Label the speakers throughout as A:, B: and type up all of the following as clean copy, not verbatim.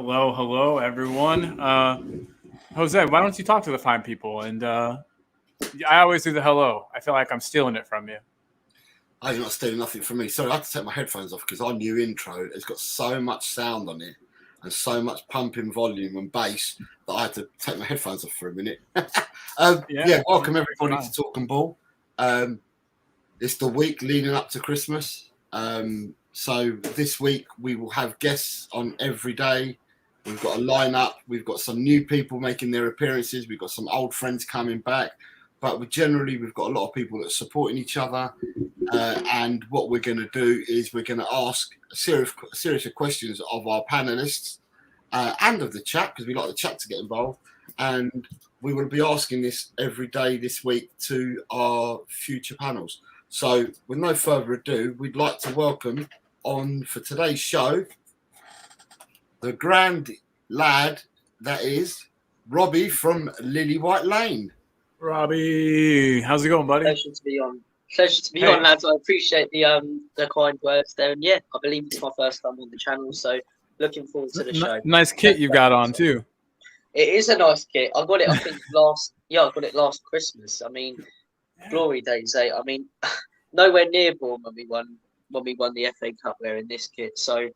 A: Hello, everyone. Jose, why don't you talk to the fine people? And I always do the hello. I feel like I'm stealing it from you.
B: I'm not stealing nothing from me. Sorry, I had to take my headphones off because our new intro has got so much sound on it and so much pumping volume and bass that I had to take my headphones off for a minute. Welcome everybody to Talking Ball. It's the week leading up to Christmas. So this week we will have guests on every day. We've got a lineup. We've got some new people making their appearances. We've got some old friends coming back. But we've got a lot of people that are supporting each other. And what we're going to do is we're going to ask a series of questions of our panelists and of the chat, because we like the chat to get involved. And we will be asking this every day this week to our future panels. So with no further ado, we'd like to welcome on for today's show the grand lad that is Robbie from Lily White Lane.
A: Robbie, how's it going, buddy?
C: Pleasure to be on, lads. I appreciate the kind words there. And yeah, I believe it's my first time on the channel, so looking forward to the show.
A: Nice kit you got on too.
C: It is a nice kit. I got it, I think, last Christmas. I mean, glory days, eh? I mean, nowhere near born when we won the FA Cup wearing this kit. So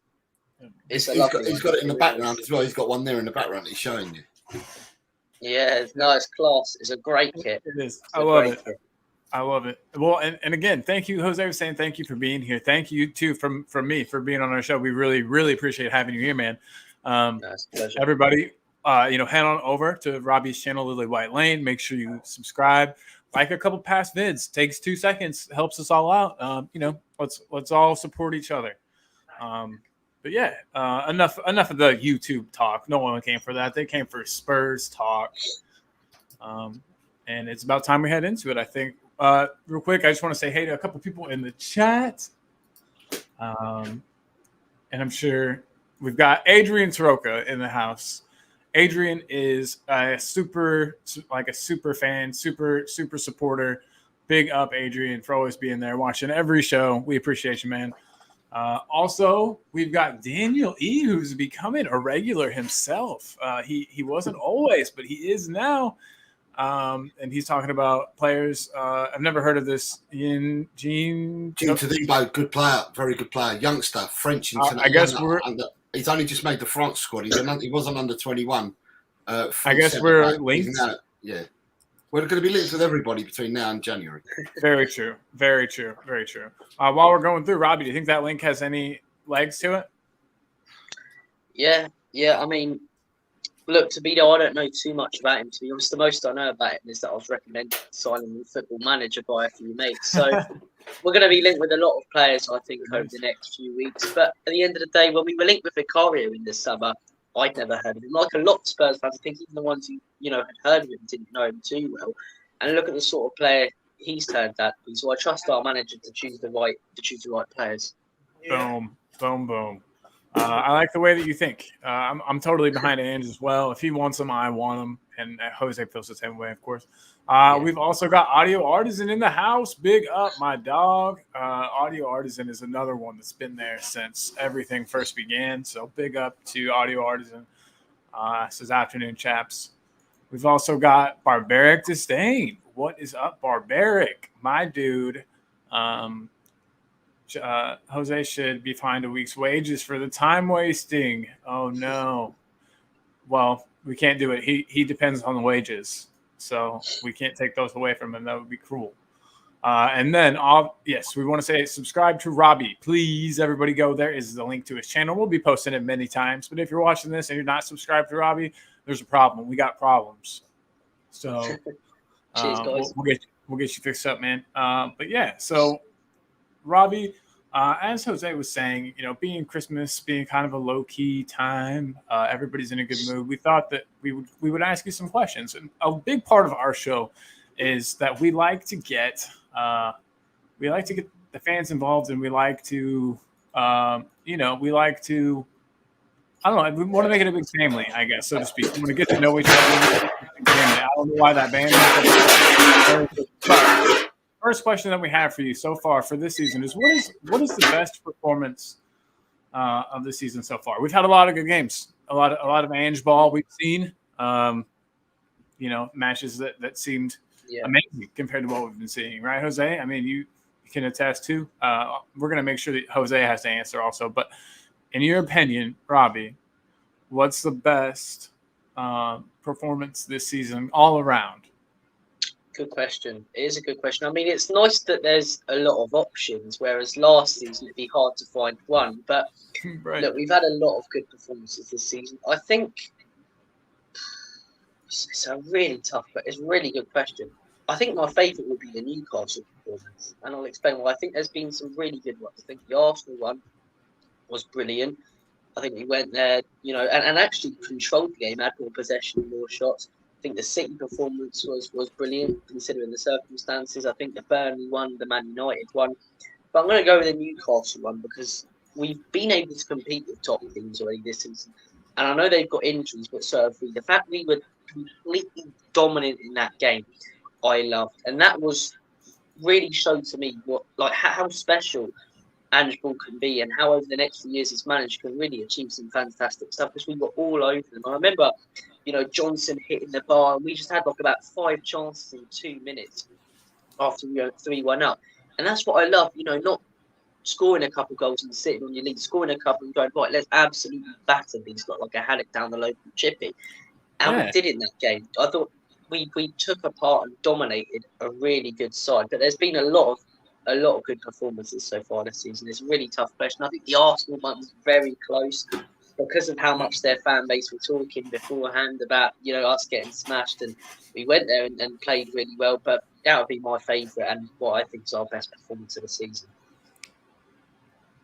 B: he's got it in the background as well. He's got one there in the background he's showing you.
C: Yeah, it's class. It's a great kit.
A: It is. I love it. Well, and again, thank you, Jose was saying thank you for being here. Thank you too from me for being on our show. We really, really appreciate having you here, man.
C: It's a pleasure.
A: Everybody, head on over to Robbie's channel, Lily White Lane. Make sure you subscribe, like a couple past vids. Takes 2 seconds, helps us all out. Let's all support each other. But yeah, enough of the YouTube talk. No one came for that. They came for Spurs talk. And it's about time we head into it, I think. Real quick, I just want to say hey to a couple people in the chat. And I'm sure we've got Adrian Taroka in the house. Adrian is a super fan, super supporter. Big up, Adrian, for always being there, watching every show. We appreciate you, man. Also, we've got Daniel E, who's becoming a regular himself. He wasn't always, but he is now. And he's talking about players. I've never heard of this. Jean
B: Todibo, good player, very good player, youngster, French.
A: I guess
B: he's only just made the France squad. He wasn't under 21.
A: I guess we're linked.
B: We're going to be linked with everybody between now and January.
A: Very true. While we're going through, Robbie, do you think that link has any legs to it?
C: Yeah. I mean, look, Todibo, I don't know too much about him, to be honest. The most I know about him is that I was recommended signing with Football Manager by a few mates. So we're going to be linked with a lot of players, I think, over the next few weeks. But at the end of the day, when we were linked with Vicario in the summer, I'd never heard of him. Like a lot of Spurs fans, I think even the ones who had heard of him didn't know him too well. And look at the sort of player he's turned out to be. So I trust our manager to choose the right players.
A: Boom. I like the way that you think. I'm totally behind Ange as well. If he wants him, I want him. And Jose feels the same way, of course. We've also got Audio Artisan in the house. Big up, my dog. Audio Artisan is another one that's been there since everything first began. So big up to Audio Artisan. Says afternoon, chaps. We've also got Barbaric Disdain. What is up, Barbaric? My dude. Jose should be fined a week's wages for the time wasting. Oh no. Well, we can't do it. He depends on the wages, so we can't take those away from him. That would be cruel. And then, we want to say subscribe to Robbie. Please, everybody go there. Is the link to his channel. We'll be posting it many times. But if you're watching this and you're not subscribed to Robbie, there's a problem. We got problems. So
C: Cheers, guys.
A: We'll get you fixed up, man. But yeah, so Robbie, as Jose was saying, being Christmas, being kind of a low-key time, everybody's in a good mood. We thought that we would ask you some questions. And a big part of our show is that we like to get the fans involved, and we like to I don't know. We want to make it a big family, I guess, so to speak. We want to get to know each other. I don't know why that band is. But first question that we have for you so far for this season is what is the best performance of this season so far? We've had a lot of good games. a lot of Ange ball we've seen. Matches that seemed amazing compared to what we've been seeing, right, Jose? I mean, you can attest to. We're going to make sure that Jose has to answer also. But in your opinion, Robbie, what's the best performance this season all around?
C: Good question. It is a good question. I mean, it's nice that there's a lot of options, whereas last season it'd be hard to find one. But
A: Right.
C: look, we've had a lot of good performances this season. I think it's a really tough, but it's a really good question. I think my favourite would be the Newcastle performance, and I'll explain why. I think there's been some really good ones. I think the Arsenal one was brilliant. I think we went there, and actually controlled the game, had more possession, more shots. I think the City performance was brilliant considering the circumstances. I think the Burnley one, the Man United one. But I'm going to go with the Newcastle one because we've been able to compete with top teams already this season. And I know they've got injuries, but so have we. The fact we were completely dominant in that game, I loved. And that was really showed to me how special Ange Ball can be and how over the next few years his manager can really achieve some fantastic stuff because we were all over them. I remember, Johnson hitting the bar and we just had about 5 chances in 2 minutes after we went 3-1 up. And that's what I love, not scoring a couple goals and sitting on your lead, scoring a couple and going, right, let's absolutely batter these, like a haddock down the local chippy. And we did in that game. I thought we took apart and dominated a really good side. But there's been a lot of good performances so far this season. It's a really tough question. I think the Arsenal one was very close because of how much their fan base were talking beforehand about, us getting smashed. And we went there and played really well. But that would be my favourite and what I think is our best performance of the season.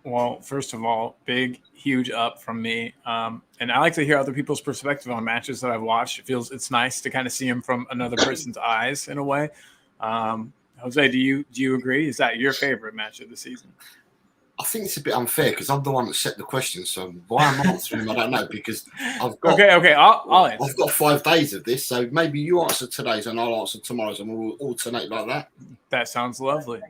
A: Well, first of all, big, huge up from me. And I like to hear other people's perspective on matches that I've watched. It's nice to kind of see them from another person's eyes in a way. Jose, do you agree? Is that your favorite match of the season?
B: I think it's a bit unfair because I'm the one that set the question. So why I'm answering, I don't know because I've got
A: okay. I'll answer.
B: I've got 5 days of this, so maybe you answer today's and I'll answer tomorrow's, and we'll alternate like that.
A: That sounds lovely.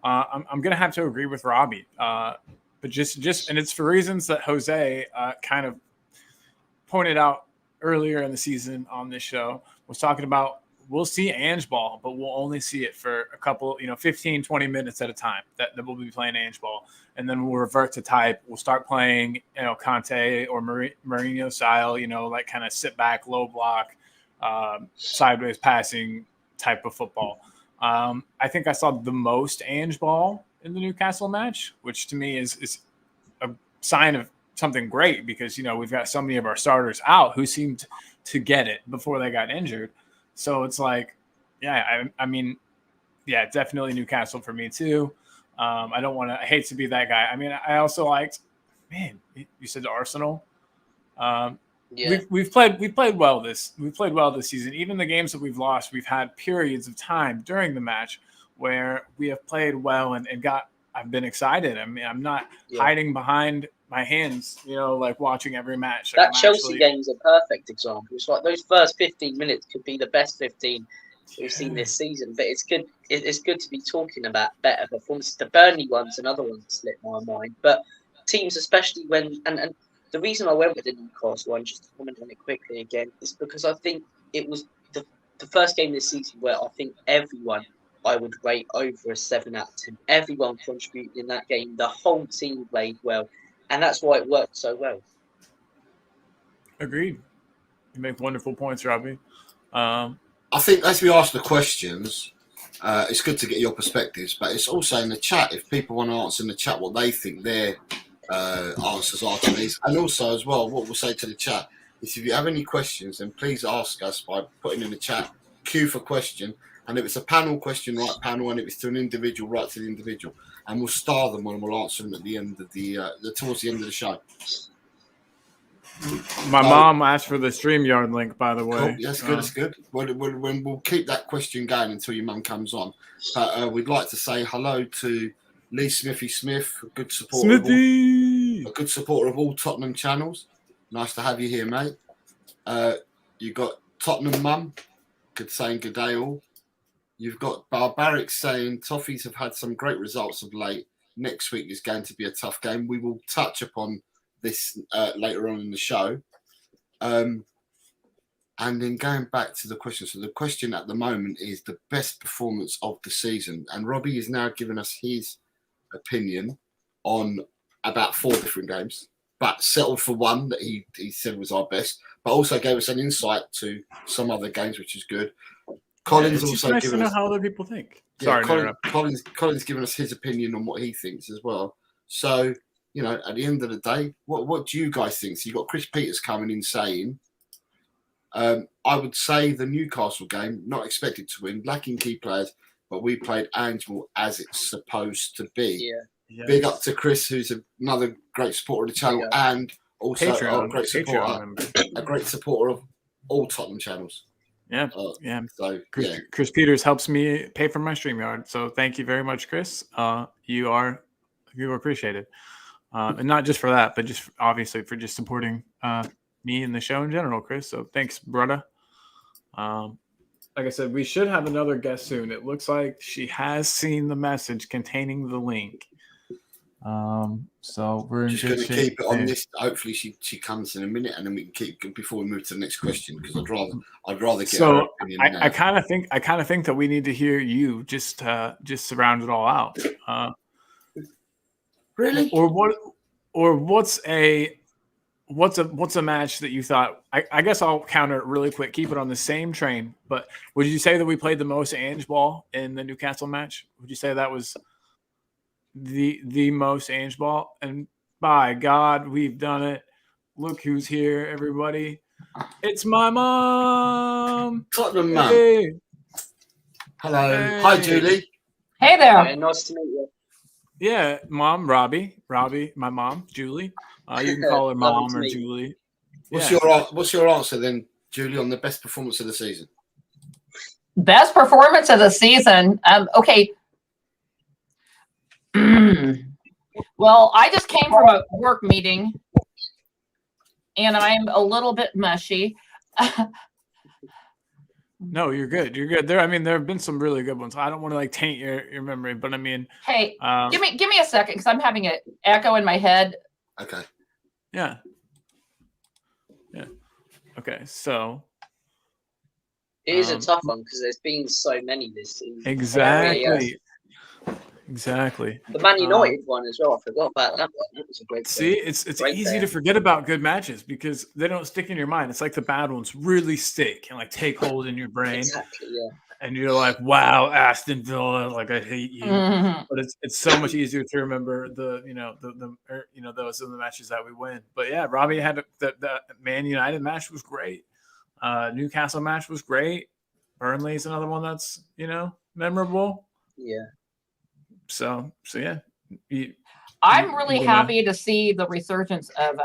A: I'm gonna have to agree with Robbie, but just and it's for reasons that Jose kind of pointed out earlier in the season on this show. Was talking about we'll see Ange ball, but we'll only see it for a couple, 15, 20 minutes at a time that we'll be playing Ange ball. And then we'll revert to type. We'll start playing, Conte or Mourinho style, like kind of sit back, low block, sideways passing type of football. I think I saw the most Ange ball in the Newcastle match, which to me is a sign of something great because, we've got so many of our starters out who seemed to get it before they got injured. So it's like, I mean, definitely Newcastle for me too. I hate to be that guy. I mean, I also liked, man, you said Arsenal. We've played well this season. Even the games that we've lost, we've had periods of time during the match where we have played well and I've been excited. I mean, I'm not hiding behind my hands, like watching every match.
C: That Chelsea game is a perfect example. It's like those first 15 minutes could be the best 15 we've seen this season. But it's good. It's good to be talking about better performances. The Burnley one's another one that slipped my mind. But teams, especially when and the reason I went with the Newcastle one, just to comment on it quickly again, is because I think it was the first game this season where I think everyone I would rate over a 7 out of 10. Everyone contributed in that game. The whole team played well. And that's why it worked so well.
A: Agreed. You make wonderful points, Robbie.
B: I think as we ask the questions, it's good to get your perspectives, but it's also in the chat. If people want to answer in the chat what they think their answers are to these. And also as well, what we'll say to the chat is if you have any questions, then please ask us by putting in the chat, queue for question. And if it's a panel question, write panel. And if it's to an individual, write to the individual. And we'll star them and we'll answer them at the end of towards the end of the show.
A: My mom asked for the StreamYard link, by the way.
B: Cool. Yes, good. That's good. We'll keep that question going until your mum comes on. But we'd like to say hello to Lee Smithy Smith, a good supporter of all Tottenham channels. Nice to have you here, mate. You got Tottenham mum, saying good day all. You've got Barbaric saying Toffees have had some great results of late. Next week is going to be a tough game. We will touch upon this later on in the show. And then going back to the question. So the question at the moment is the best performance of the season. And Robbie is now giving us his opinion on about 4 different games, but settled for one that he said was our best, but also gave us an insight to some other games, which is good. Colin's
A: it's
B: also
A: nice to
B: given
A: know
B: us
A: how other people think.
B: yeah,
A: Sorry,
B: Colin's given us his opinion on what he thinks as well. So, you know, at the end of the day, what do you guys think? So you got Chris Peters coming in saying, I would say the Newcastle game, not expected to win, lacking key players, but we played Angel as it's supposed to be.
C: Yeah.
A: Yes.
B: Big up to Chris, who's another great supporter of the channel, and also a great supporter of all Tottenham channels.
A: Yeah,
B: So
A: Chris Peters helps me pay for my StreamYard, so thank you very much, Chris. You are appreciated, and not just for that, but just obviously for just supporting me and the show in general, Chris. So thanks, brother. Like I said, we should have another guest soon. It looks like she has seen the message containing the link. So we're
B: just going to keep it on this. Hopefully, she comes in a minute, and then we can keep before we move to the next question, because I'd rather get her opinion.
A: I kind of think that we need to hear you just round it all out.
B: Really?
A: Or what's a match that you thought? I guess I'll counter it really quick. Keep it on the same train. But would you say that we played the most Ange ball in the Newcastle match? Would you say that was the most Ange ball? And by God, we've done it. Look who's here, everybody. It's my mom.
B: Tottenham mum.
A: Hey.
B: Hello.
A: Hey.
B: Hi, Julie.
D: Hey there.
C: Yeah, nice to meet you.
A: Yeah, mom, Robbie, my mom, Julie. You can call her mom or Julie.
B: What's
A: Yeah.
B: your answer then, Julie, on the best performance of the season?
D: Best performance of the season. Okay. Well, I just came from a work meeting and I'm a little bit mushy.
A: No, you're good. You're good. There have been some really good ones. I don't want to taint your memory, but I mean,
D: Hey, give me a second because I'm having an echo in my head.
B: Okay.
A: Yeah. Okay, so
C: It is a tough one because there's been so many this season.
A: exactly.
C: The Man United one as well. I forgot about that one. That was a great.
A: See, it's easy to forget about good matches because they don't stick in your mind. It's like the bad ones really stick and take hold in your brain.
C: Exactly. Yeah.
A: And you're like, wow, Aston Villa, I hate you.
D: Mhm.
A: But it's so much easier to remember those are the matches that we win. But yeah, Robbie had the Man United match was great. Newcastle match was great. Burnley's another one that's memorable.
C: Yeah.
A: So yeah.
D: I'm really happy to see the resurgence of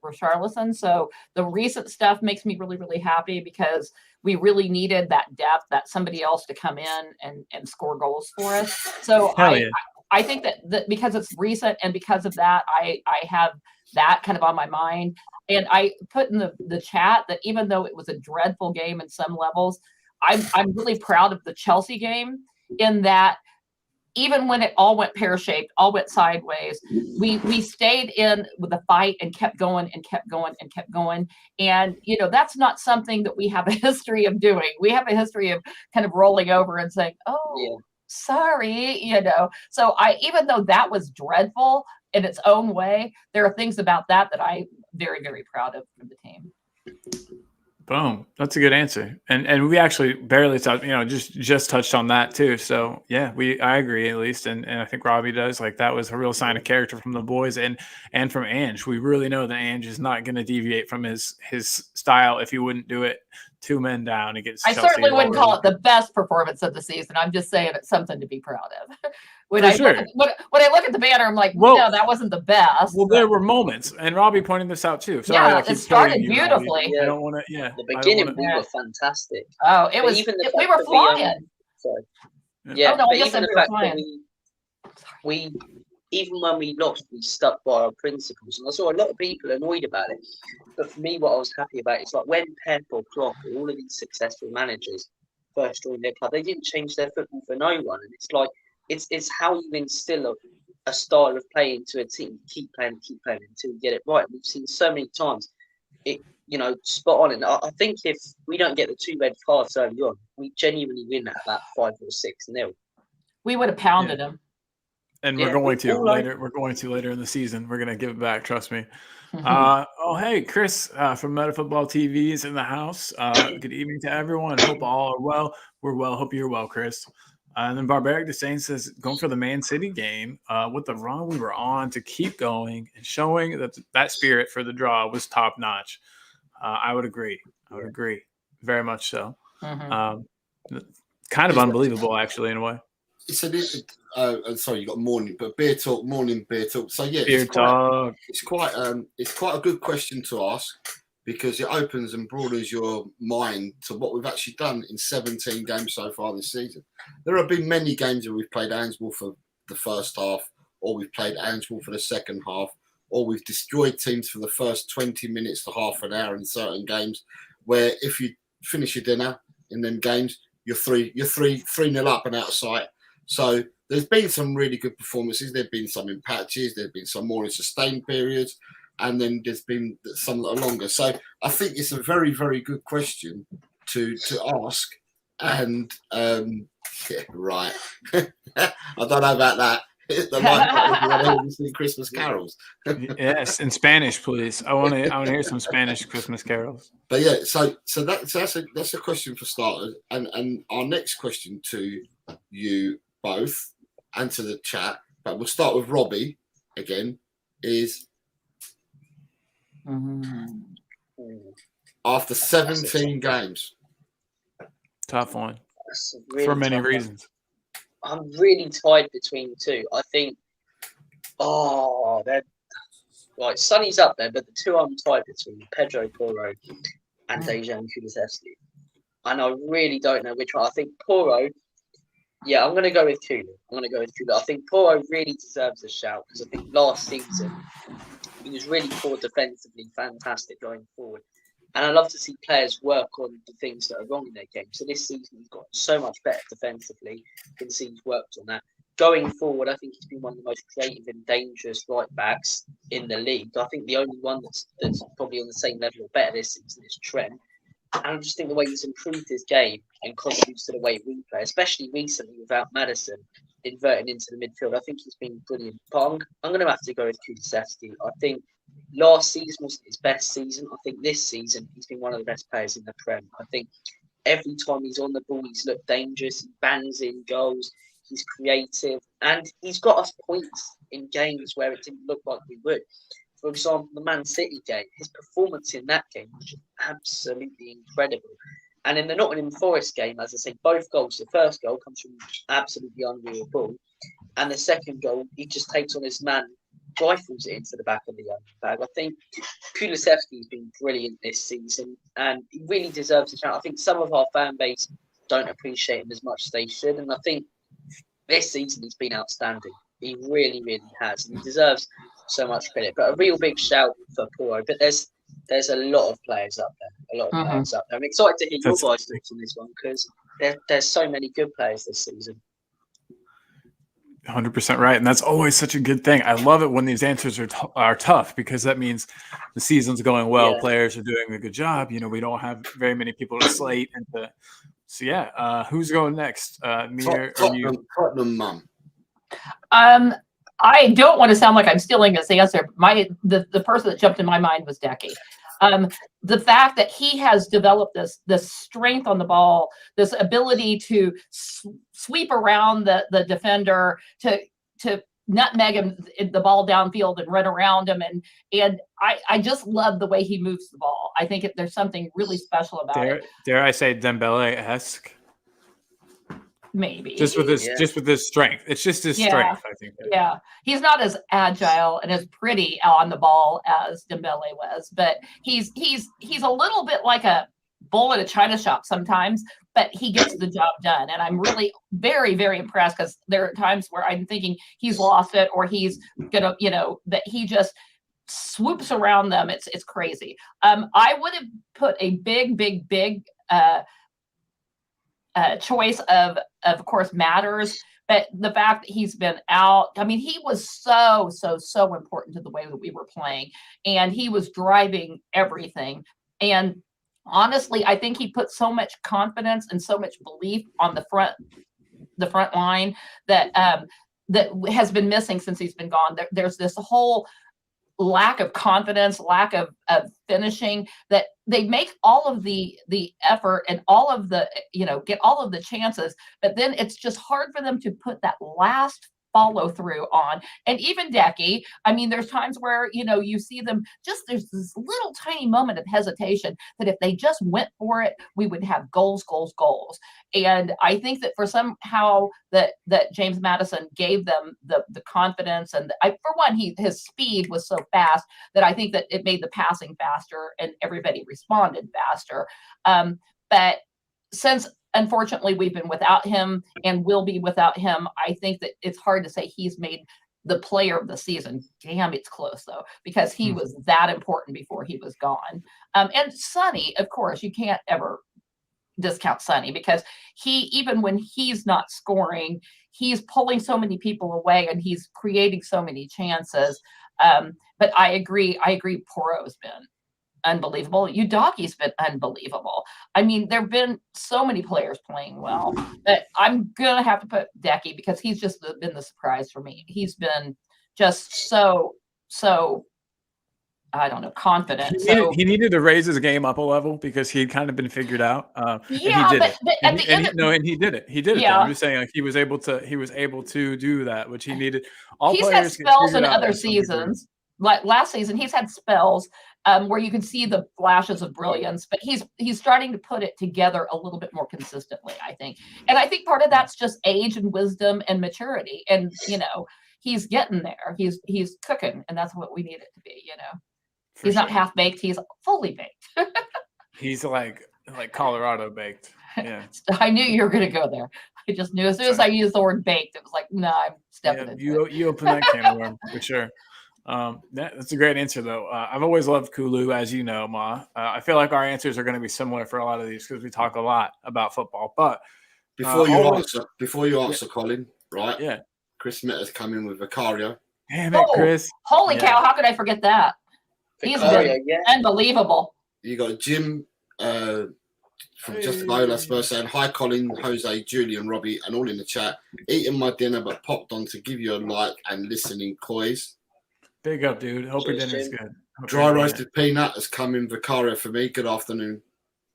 D: Richarlison. So the recent stuff makes me really, really happy because we really needed that depth, that somebody else to come in and score goals for us. So I think that because it's recent and because of that, I have that kind of on my mind. And I put in the chat that even though it was a dreadful game in some levels, I'm really proud of the Chelsea game in that even when it all went pear-shaped, all went sideways, we stayed in with the fight and kept going and kept going and kept going. And, that's not something that we have a history of doing. We have a history of kind of rolling over and saying, sorry, So even though that was dreadful in its own way, there are things about that I'm very, very proud of from the team.
A: Boom. That's a good answer. And we actually barely touched, just touched on that too. So yeah, I agree at least. And I think Robbie does. That was a real sign of character from the boys and from Ange. We really know that Ange is not going to deviate from his style if he wouldn't do it 2 men down against Chelsea.
D: I certainly wouldn't call it the best performance of the season. I'm just saying it's something to be proud of. When I look at the banner, I'm like, no, that wasn't the best.
A: Well, there were moments, and Robbie pointed this out too.
D: Sorry, it started beautifully.
C: Yeah.
A: I don't want to. Yeah,
C: the beginning we were fantastic.
D: Oh, it was. We were flying.
C: Sorry.
D: Yeah,
C: but even the fact that we even when we lost, we stuck by our principles, and I saw a lot of people annoyed about it. But for me, what I was happy about is when Pep or Klopp or all of these successful managers first joined their club, they didn't change their football for no one, and it's how you instill a style of play into a team, keep playing until you get it right. We've seen so many times it, spot on. And I think if we don't get the 2 red cards early on, we genuinely win at about 5 or 6-0.
D: We would have pounded them.
A: And
C: Yeah,
A: we're going to
C: all right.
A: later. We're going to later in the season. We're going to give it back. Trust me. Hey, Chris from Meta Football TV is in the house. Good evening to everyone. Hope all are well. We're well. Hope you're well, Chris. And then Barbaric Desane says, going for the Man City game with the run we were on to keep going and showing that spirit for the draw was top notch. I would agree. Very much so. Kind of unbelievable, actually, in a way.
B: Sorry, you got morning beer talk. So yeah, it's quite a good question to ask, because it opens and broadens your mind to what we've actually done in 17 games so far this season. There have been many games where we've played Ainsworth for the first half, or we've played Ainsworth for the second half, or we've destroyed teams for the first 20 minutes to half an hour in certain games, where if you finish your dinner in them games, you're 3-0 up and out of sight. So there's been some really good performances. There've been some in patches. There've been some more in sustained periods. And then there's been some that are longer. So I think it's a very, very good question to ask. And, yeah, right. I don't know about that. They might sing Christmas carols.
A: Yes, in Spanish, please. I want to hear some Spanish Christmas carols.
B: But yeah, so that's a question for starters. And our next question to you both and to the chat, but we'll start with Robbie again, is after 17 games.
A: Tough one.
C: Really
A: for many reasons.
C: I'm really tied between two. I think, they're like Sonny's up there, but the two I'm tied between Pedro Porro and Dejan Kulusevski. And I really don't know which one. I think Porro, yeah, I'm going to go with Kulu. I think Porro really deserves a shout, because I think last season he was really poor defensively, fantastic going forward. And I love to see players work on the things that are wrong in their game. So this season he's got so much better defensively. You can see he's worked on that. Going forward, I think he's been one of the most creative and dangerous right backs in the league. I think the only one that's probably on the same level or better this season is Trent. And I just think the way he's improved his game and contributes to the way we play, especially recently without Maddison inverting into the midfield, I think he's been brilliant. But I'm going to have to go with Kulusevski. I think last season wasn't his best season. I think this season he's been one of the best players in the Prem. I think every time he's on the ball, he's looked dangerous. He bangs in goals. He's creative. And he's got us points in games where it didn't look like we would. For example, the Man City game, his performance in that game was absolutely incredible. And in the Nottingham Forest game, as I say, both goals. The first goal comes from absolutely unreal ball. And the second goal, he just takes on his man, rifles it into the back of the bag. I think Kulusevski's been brilliant this season, and he really deserves a shout. I think some of our fan base don't appreciate him as much as they should. And I think this season he's been outstanding. He really, really has. And he deserves so much credit. But a real big shout for Porro. But there's a lot of players up there. I'm excited to hear your guys' thoughts on this one, because there's so many good players this season.
A: 100% right. And that's always such a good thing. I love it when these answers are tough, because that means the season's going well. Yeah. Players are doing a good job. We don't have very many people to slate. So yeah, who's going next? Me or you?
B: Tottenham mum.
D: I don't want to sound like I'm stealing this answer. The person that jumped in my mind was Decky. The fact that he has developed this strength on the ball, this ability to sweep around the defender, to nutmeg him the ball downfield and run around him, and I just love the way he moves the ball. I think there's something really special about it.
A: Dare I say Dembele-esque?
D: Maybe
A: just with his strength. It's just his strength, I think.
D: Yeah, he's not as agile and as pretty on the ball as Dembele was, but he's a little bit like a bull in a china shop sometimes, but he gets the job done. And I'm really very, very impressed, because there are times where I'm thinking he's lost it, or he's gonna, that he just swoops around them. It's crazy. I would have put a big choice of course Matters, But the fact that he's been out, I mean, he was so important to the way that we were playing, and he was driving everything. And honestly, I think he put so much confidence and so much belief on the front line that that has been missing since he's been gone. There's this whole lack of confidence, lack of finishing, that they make all of the effort and all of the, get all of the chances, but then it's just hard for them to put that last follow through on. And even Decky, I mean, there's times where, you see them there's this little tiny moment of hesitation that if they just went for it, we would have goals. And I think that for somehow that James Madison gave them the confidence, and for one, his speed was so fast that I think that it made the passing faster and everybody responded faster. But since unfortunately we've been without him and will be without him, I think that it's hard to say he's made the player of the season. Damn, it's close though, because he was that important before he was gone. And Sonny, of course, you can't ever discount Sonny, because even when he's not scoring, he's pulling so many people away and he's creating so many chances. But I agree. Porro's been unbelievable. Udoki's been unbelievable. I mean, there have been so many players playing well, but I'm gonna have to put Decky, because he's just been the surprise for me. He's been just so I don't know, confident.
A: He needed to raise his game up a level because he had kind of been figured out.
D: Yeah,
A: and he did it.
D: But at the end,
A: and he did it. He did it.
D: Yeah.
A: I'm just saying, like, he was able to do that, which he needed. All
D: he's
A: players
D: had
A: get
D: spells
A: figured
D: in
A: out
D: other
A: to some degree.
D: seasons. Like last season, he's had spells where you can see the flashes of brilliance, but he's starting to put it together a little bit more consistently, I think. And I think part of that's just age and wisdom and maturity. And he's getting there. He's cooking, and that's what we need it to be.
A: For
D: He's not
A: sure.
D: half baked. He's fully baked.
A: He's like Colorado baked. Yeah.
D: I knew you were going to go there. I just knew as soon as I used the word baked, it was like, no, I'm stepping into it.
A: You open that can of worms for sure. That's a great answer, though. I've always loved Kulu, as you know, Ma. I feel like our answers are going to be similar for a lot of these because we talk a lot about football. But
B: before you answer, Colin, right?
A: Yeah.
B: Chris Metter's come in with Vicario.
A: Damn it, Chris!
D: Holy cow! How could I forget that? He's been unbelievable.
B: You got Jim from Just Lola Spurs saying, "Hi, Colin, Jose, Julian, Robbie, and all in the chat. Eating my dinner, but popped on to give you a like and listening, coys.
A: Big up, dude. Hope your dinner's good.
B: Dry roasted peanut has come in Vicario for me. Good afternoon,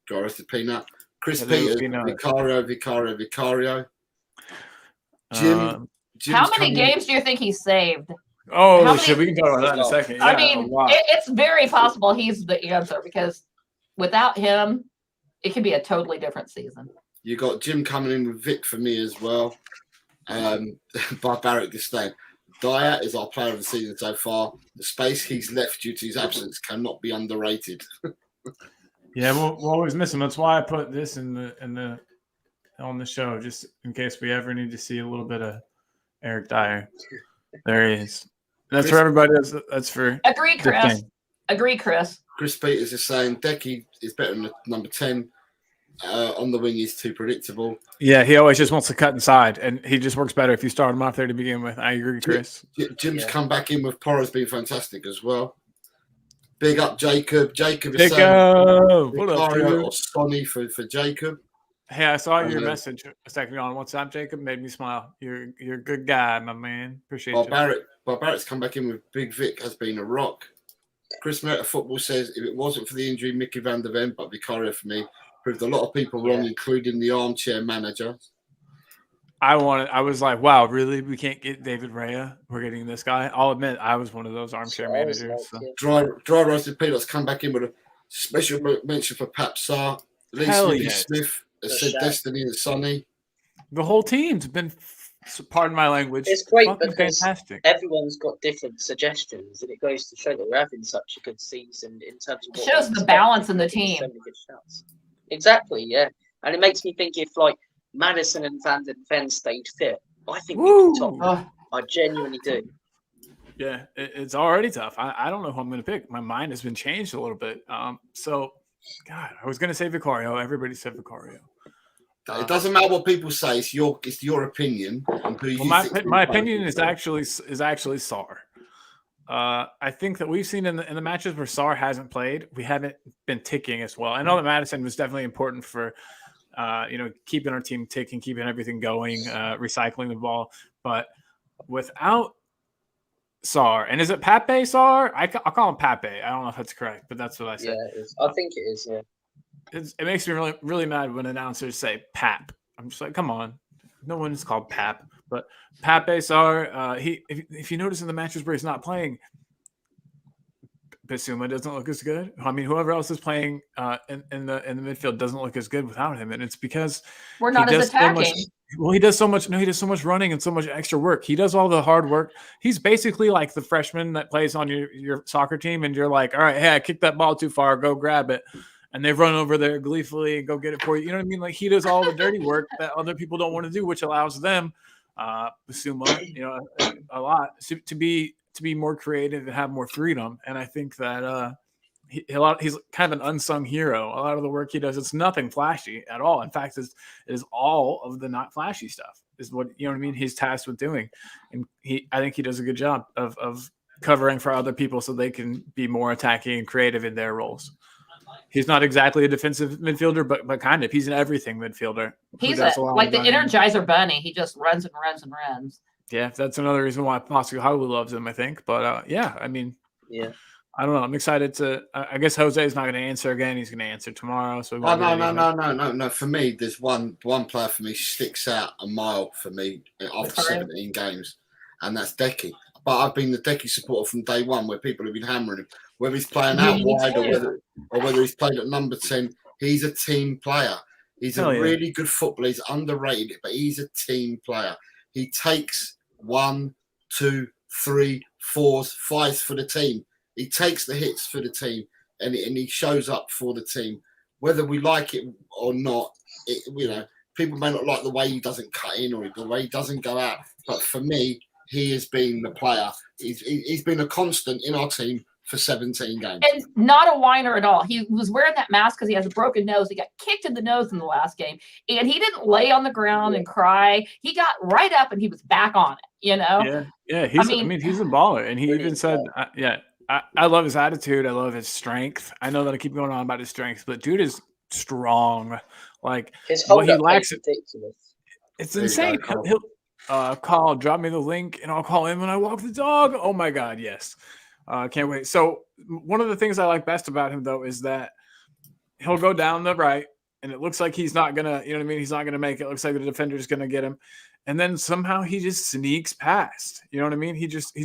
B: dry roasted peanut. Chris Peters, Vicario. Jim.
D: How many games do you think he saved?
A: Oh, shit, we can talk about that in a second. Yeah,
D: I mean, it's very possible he's the answer, because without him, it could be a totally different season.
B: You got Jim coming in with Vic for me as well. Barbaric Disdain. Dyer is our player of the season so far. The space he's left due to his absence cannot be underrated.
A: Yeah, we'll always miss him. That's why I put this on the show, just in case we ever need to see a little bit of Eric Dyer. There he is. That's for everybody. That's for
D: agree, Chris. Agree, Chris.
B: Chris Peters is saying Decky is better than number 10. On the wing, he's too predictable.
A: Yeah, he always just wants to cut inside, and he just works better if you start him off there to begin with. I agree, Chris.
B: Jim's come back in with Porro's been fantastic as well. Big up, Jacob. Jacob is saying
A: what up, dude?
B: or Sonny for Jacob.
A: Hey, I saw your message a second on WhatsApp, Jacob. Made me smile. You're a good guy, my man. Appreciate you.
B: Barbaric's come back in with Big Vic has been a rock. Chris Meta Football says, if it wasn't for the injury, Mickey van der Ven, but Vicario for me, proved a lot of people wrong, including the armchair manager.
A: I was like, wow, really? We can't get David Raya? We're getting this guy? I'll admit, I was one of those armchair managers. So.
B: Dry roasted peanuts come back in with a special mention for Pap Sarr. Lee Smith has said Destiny and Sonny.
A: The whole team's been, pardon my language,
C: it's great because
A: fantastic.
C: Everyone's got different suggestions, and it goes to show that we're having such a good season in terms of
D: what shows the balance in the team.
C: So many good shouts. Exactly, yeah. And it makes me think if like Madison and Van den Ven stayed fit, I think we'd be top. I genuinely do.
A: Yeah, it's already tough. I don't know who I'm going to pick. My mind has been changed a little bit. So, God, I was going to say Vicario. Everybody said Vicario.
B: It doesn't matter what people say. It's your opinion on who you
A: Well,
B: think.
A: my opinion is actually Sarr. I think that we've seen in the matches where Sarr hasn't played, we haven't been ticking as well. I know that Madison was definitely important for keeping our team ticking, keeping everything going, recycling the ball. But without Sarr, and is it Pape Sarr? I'll call him Pape. I don't know if that's correct, but that's what I said.
C: Yeah, it is. I think it is. Yeah.
A: It makes me really, really mad when announcers say Pap. I'm just like, come on. No one is called Pap. But Pape Sarr, if you notice in the matches where he's not playing, Bissouma doesn't look as good. I mean, whoever else is playing in the midfield doesn't look as good without him, and it's because
D: We're not as attacking.
A: He does so much. No, he does so much running and so much extra work. He does all the hard work. He's basically like the freshman that plays on your soccer team, and you're like, all right, hey, I kicked that ball too far, go grab it, and they run over there gleefully and go get it for you. You know what I mean? Like he does all the dirty work that other people don't want to do, which allows them, Bissouma, a lot to be more creative and have more freedom. And I think that he's kind of an unsung hero. A lot of the work he does, it's nothing flashy at all. In fact, it is all of the not flashy stuff is what, you know what I mean? He's tasked with doing. And I think he does a good job of covering for other people so they can be more attacking and creative in their roles. He's not exactly a defensive midfielder, but kind of. He's an everything midfielder.
D: He's like the Energizer Bunny. He just runs and runs and runs.
A: Yeah, that's another reason why Postecoglou loves him, I think. But I mean,
C: yeah,
A: I don't know. I'm excited to. I guess Jose is not going to answer again. He's going to answer tomorrow. So
B: no. For me, there's one player for me sticks out a mile for me after 17 games, and that's Decky. But I've been the Decky supporter from day one, where people have been hammering him, whether he's playing out wide or whether he's played at number 10. He's a team player. He's a really good footballer. He's underrated, but he's a team player. He takes 1, 2, 3, 4s, 5s for the team. He takes the hits for the team, and he shows up for the team. Whether we like it or not, people may not like the way he doesn't cut in or the way he doesn't go out. But for me, he has been the player. He's been a constant in our team for 17 games.
D: And not a whiner at all. He was wearing that mask because he has a broken nose. He got kicked in the nose in the last game. And he didn't lay on the ground and cry. He got right up and he was back on it,
A: Yeah. He's a baller. And he even said, I love his attitude. I love his strength. I know that I keep going on about his strength, but dude is strong. Like,
C: his whole
A: he lacks
C: it. Ridiculous.
A: It's insane. He'll drop me the link and I'll call him when I walk the dog. Oh my God. Yes. Can't wait. So one of the things I like best about him though, is that he'll go down the right and it looks like he's not going to, he's not going to make it. It looks like the defender's going to get him. And then somehow he just sneaks past, you know what I mean? He just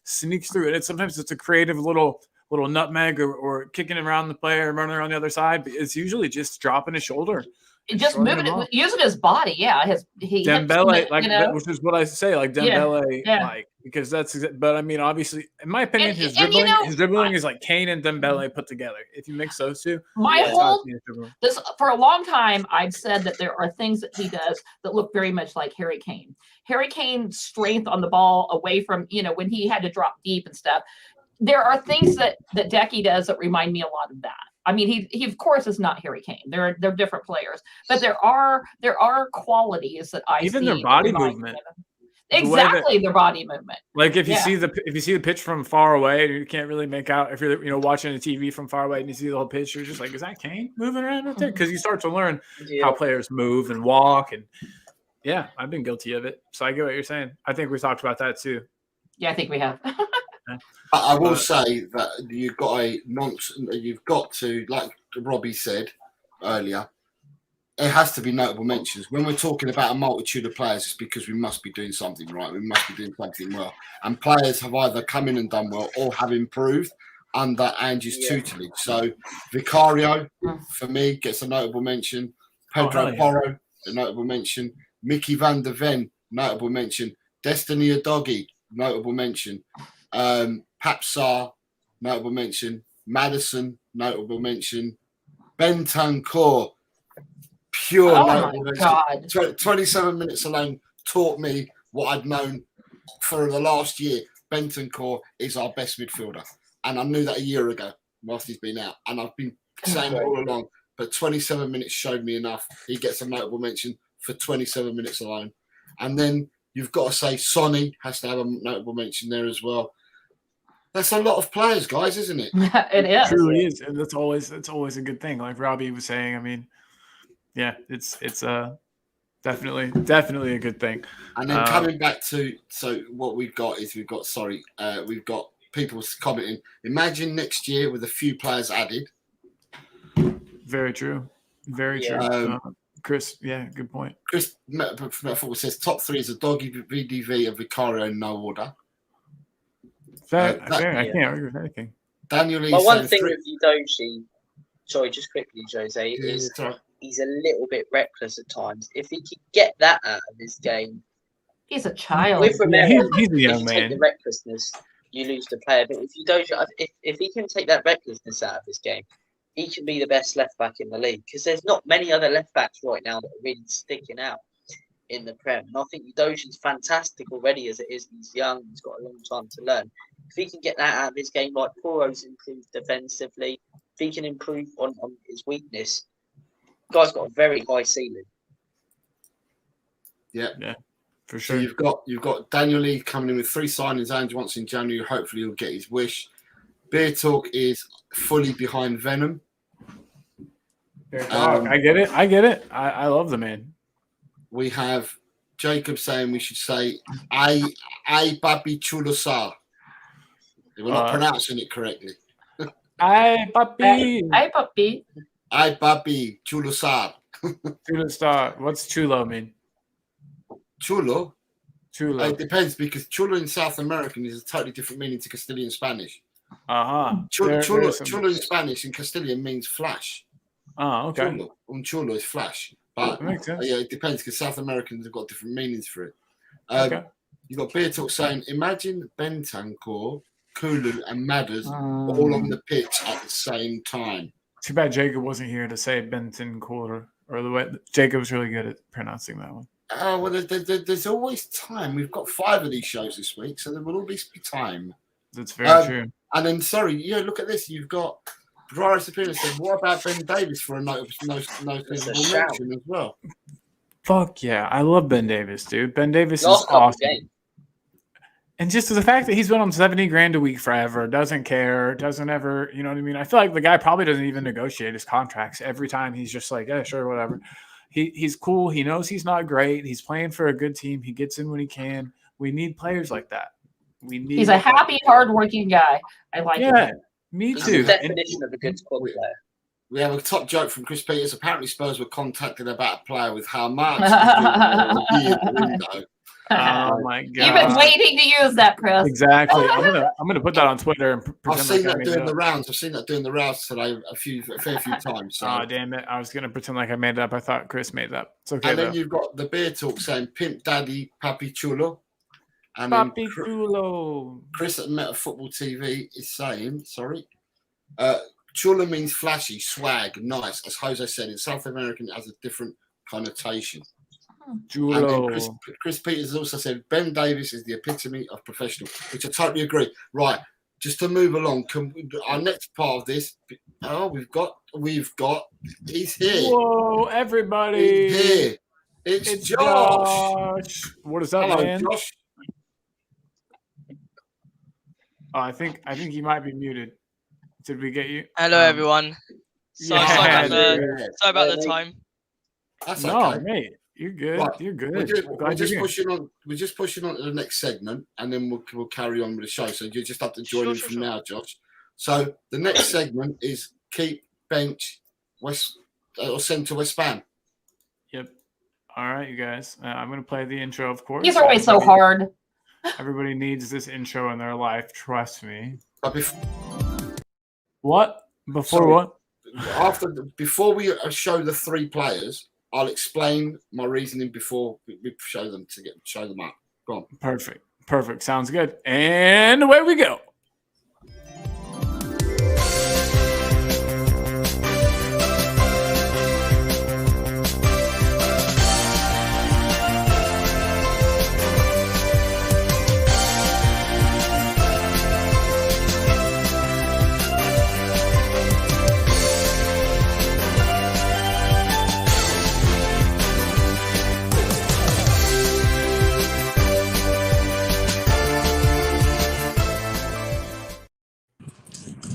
A: sneaks through it. Sometimes it's a creative little nutmeg or kicking around the player, running around the other side. But it's usually just dropping his shoulder.
D: Just moving it, using his body,
A: Dembele, which is what I say, like Dembele, like because that's. But I mean, obviously, in my opinion, his dribbling is like Kane and Dembele put together. If you mix those two,
D: for a long time, I've said that there are things that he does that look very much like Harry Kane. Harry Kane's strength on the ball, away from when he had to drop deep and stuff. There are things that Decky does that remind me a lot of that. I mean, he of course is not Harry Kane. They're different players, but there are qualities that I
A: even
D: see
A: their body movement.
D: Exactly, their body movement.
A: Like if you see the pitch from far away, you can't really make out if you're watching the TV from far away and you see the whole pitch. You're just like, is that Kane moving around up there? Because you start to learn how players move and walk, and I've been guilty of it. So I get what you're saying. I think we talked about that too.
D: Yeah, I think we have.
B: I will say that you've got to, like Robbie said earlier, it has to be notable mentions. When we're talking about a multitude of players, it's because we must be doing something right. We must be doing something well. And players have either come in and done well or have improved under Angie's tutelage. So Vicario, for me, gets a notable mention. Pedro Porro, a notable mention. Mickey van der Ven, notable mention. Destiny Udogie, notable mention. Pape Sarr, notable mention. Madison, notable mention. Bentancur, pure notable mention. 27 minutes alone taught me what I'd known for the last year. Bentancur is our best midfielder. And I knew that a year ago whilst he's been out. And I've been saying it all along. but 27 minutes showed me enough. He gets a notable mention for 27 minutes alone. And then you've got to say Sonny has to have a notable mention there as well. That's a lot of players, guys, isn't it?
D: It is.
A: It truly is, and that's always a good thing. Like Robbie was saying, I mean, yeah, it's definitely a good thing.
B: And then coming back to what we've got people commenting. Imagine next year with a few players added.
A: Very true. Very true. Chris, yeah, good point.
B: Chris Football says top 3 is a Doggy, VDV, and Vicario in no order.
A: I can't argue with anything.
B: Daniel Lee.
C: But one thing with Udogie, sorry, just quickly, Jose, is
B: sorry.
C: He's a little bit reckless at times. If he could get that out of his game,
D: he's a child.
C: With Romero,
A: he's a young
C: if you
A: man.
C: take the recklessness, you lose the player. But if Udogie, if he can take that recklessness out of his game, he can be the best left back in the league, because there's not many other left backs right now that are really sticking out in the Prem. And I think Udogie's fantastic already as it is. He's young, he's got a long time to learn. If he can get that out of his game, like Poro's improved defensively, if he can improve on his weakness, the guy's got a very high ceiling.
B: Yeah,
A: for sure.
B: So you've got Daniel Lee coming in with 3 signings. Ange wants in January. Hopefully, he'll get his wish. Beer Talk is fully behind Venom.
A: I get it. I love the man.
B: We have Jacob saying we should say "Ay Babi Chulosa." We're not pronouncing it correctly.
A: Ay papi.
D: Ay papi.
B: Ay Babi Chulosa.
A: Chulo star. What's chulo mean?
B: Chulo.
A: Chulo.
B: It depends, because chulo in South American is a totally different meaning to Castilian Spanish. Chulo in Spanish and Castilian means flash.
A: Oh, okay.
B: Chulo is flash. But
A: that makes sense.
B: Yeah, it depends, because South Americans have got different meanings for it.
A: Okay.
B: You've got Beer Talk saying, imagine Bentancur, Kulu, and Madders all on the pitch at the same time.
A: Too bad Jacob wasn't here to say Bentancur, or the way Jacob's really good at pronouncing that one.
B: Oh, well, there's always time. We've got 5 of these shows this week, so there will always be time.
A: That's very true.
B: And then, look at this. You've got Rara Sapina said, what about Ben Davis for a notable mention as well?
A: Fuck yeah. I love Ben Davis, dude. Ben Davis is awesome. And just the fact that he's been on $70,000 a week forever, doesn't care, doesn't ever, you know what I mean? I feel like the guy probably doesn't even negotiate his contracts. Every time he's just like, yeah, sure, whatever. He's cool. He knows he's not great. He's playing for a good team. He gets in when he can. We need players like that.
D: He's a happy, hardworking guy. I like him.
A: Yeah, me too.
C: He's the definition of a good squad player.
B: We have a top joke from Chris Peters. Apparently, Spurs were contacted about a player with how much.
A: Oh my god!
D: You've been waiting to use that, Chris.
A: Exactly. I'm gonna put that on Twitter and
B: I've seen that doing the rounds. I've seen that doing the rounds today a fair few times. So.
A: Oh damn it! I was gonna pretend like I made it up. I thought Chris made it up. It's okay.
B: And then you've got the Beer Talk saying "Pimp Daddy, Papi Chulo," and
A: Papi Chulo.
B: Chris at Meta Football TV is saying, Chulo means flashy, swag, nice. As Jose said, in South American, it has a different connotation.
A: Chulo.
B: Chris Peters also said Ben Davis is the epitome of professional, which I totally agree. Right, just to move along, our next part of this. Oh, we've got. He's here.
A: Whoa, everybody!
B: He's here. It's Josh.
A: What is that,
B: Hello,
A: man?
B: Josh.
A: Oh, I think you might be muted. Did we get you?
E: Hello, everyone. Sorry about the time.
B: That's
A: no,
B: okay.
A: mate. You're good.
B: Right.
A: You're good.
B: We're just pushing on. We're just pushing on to the next segment, and then we'll carry on with the show. So you just have to join in from now, Josh. So the next segment is keep, bench, West or send to West Ham.
A: Yep. All right, you guys. I'm going to play the intro, of course.
D: These are always so hard.
A: Everybody needs this intro in their life. Trust me.
B: But
A: what? Before
B: before we show the 3 players, I'll explain my reasoning before we show them up. Go on.
A: Perfect. Sounds good. And away we go.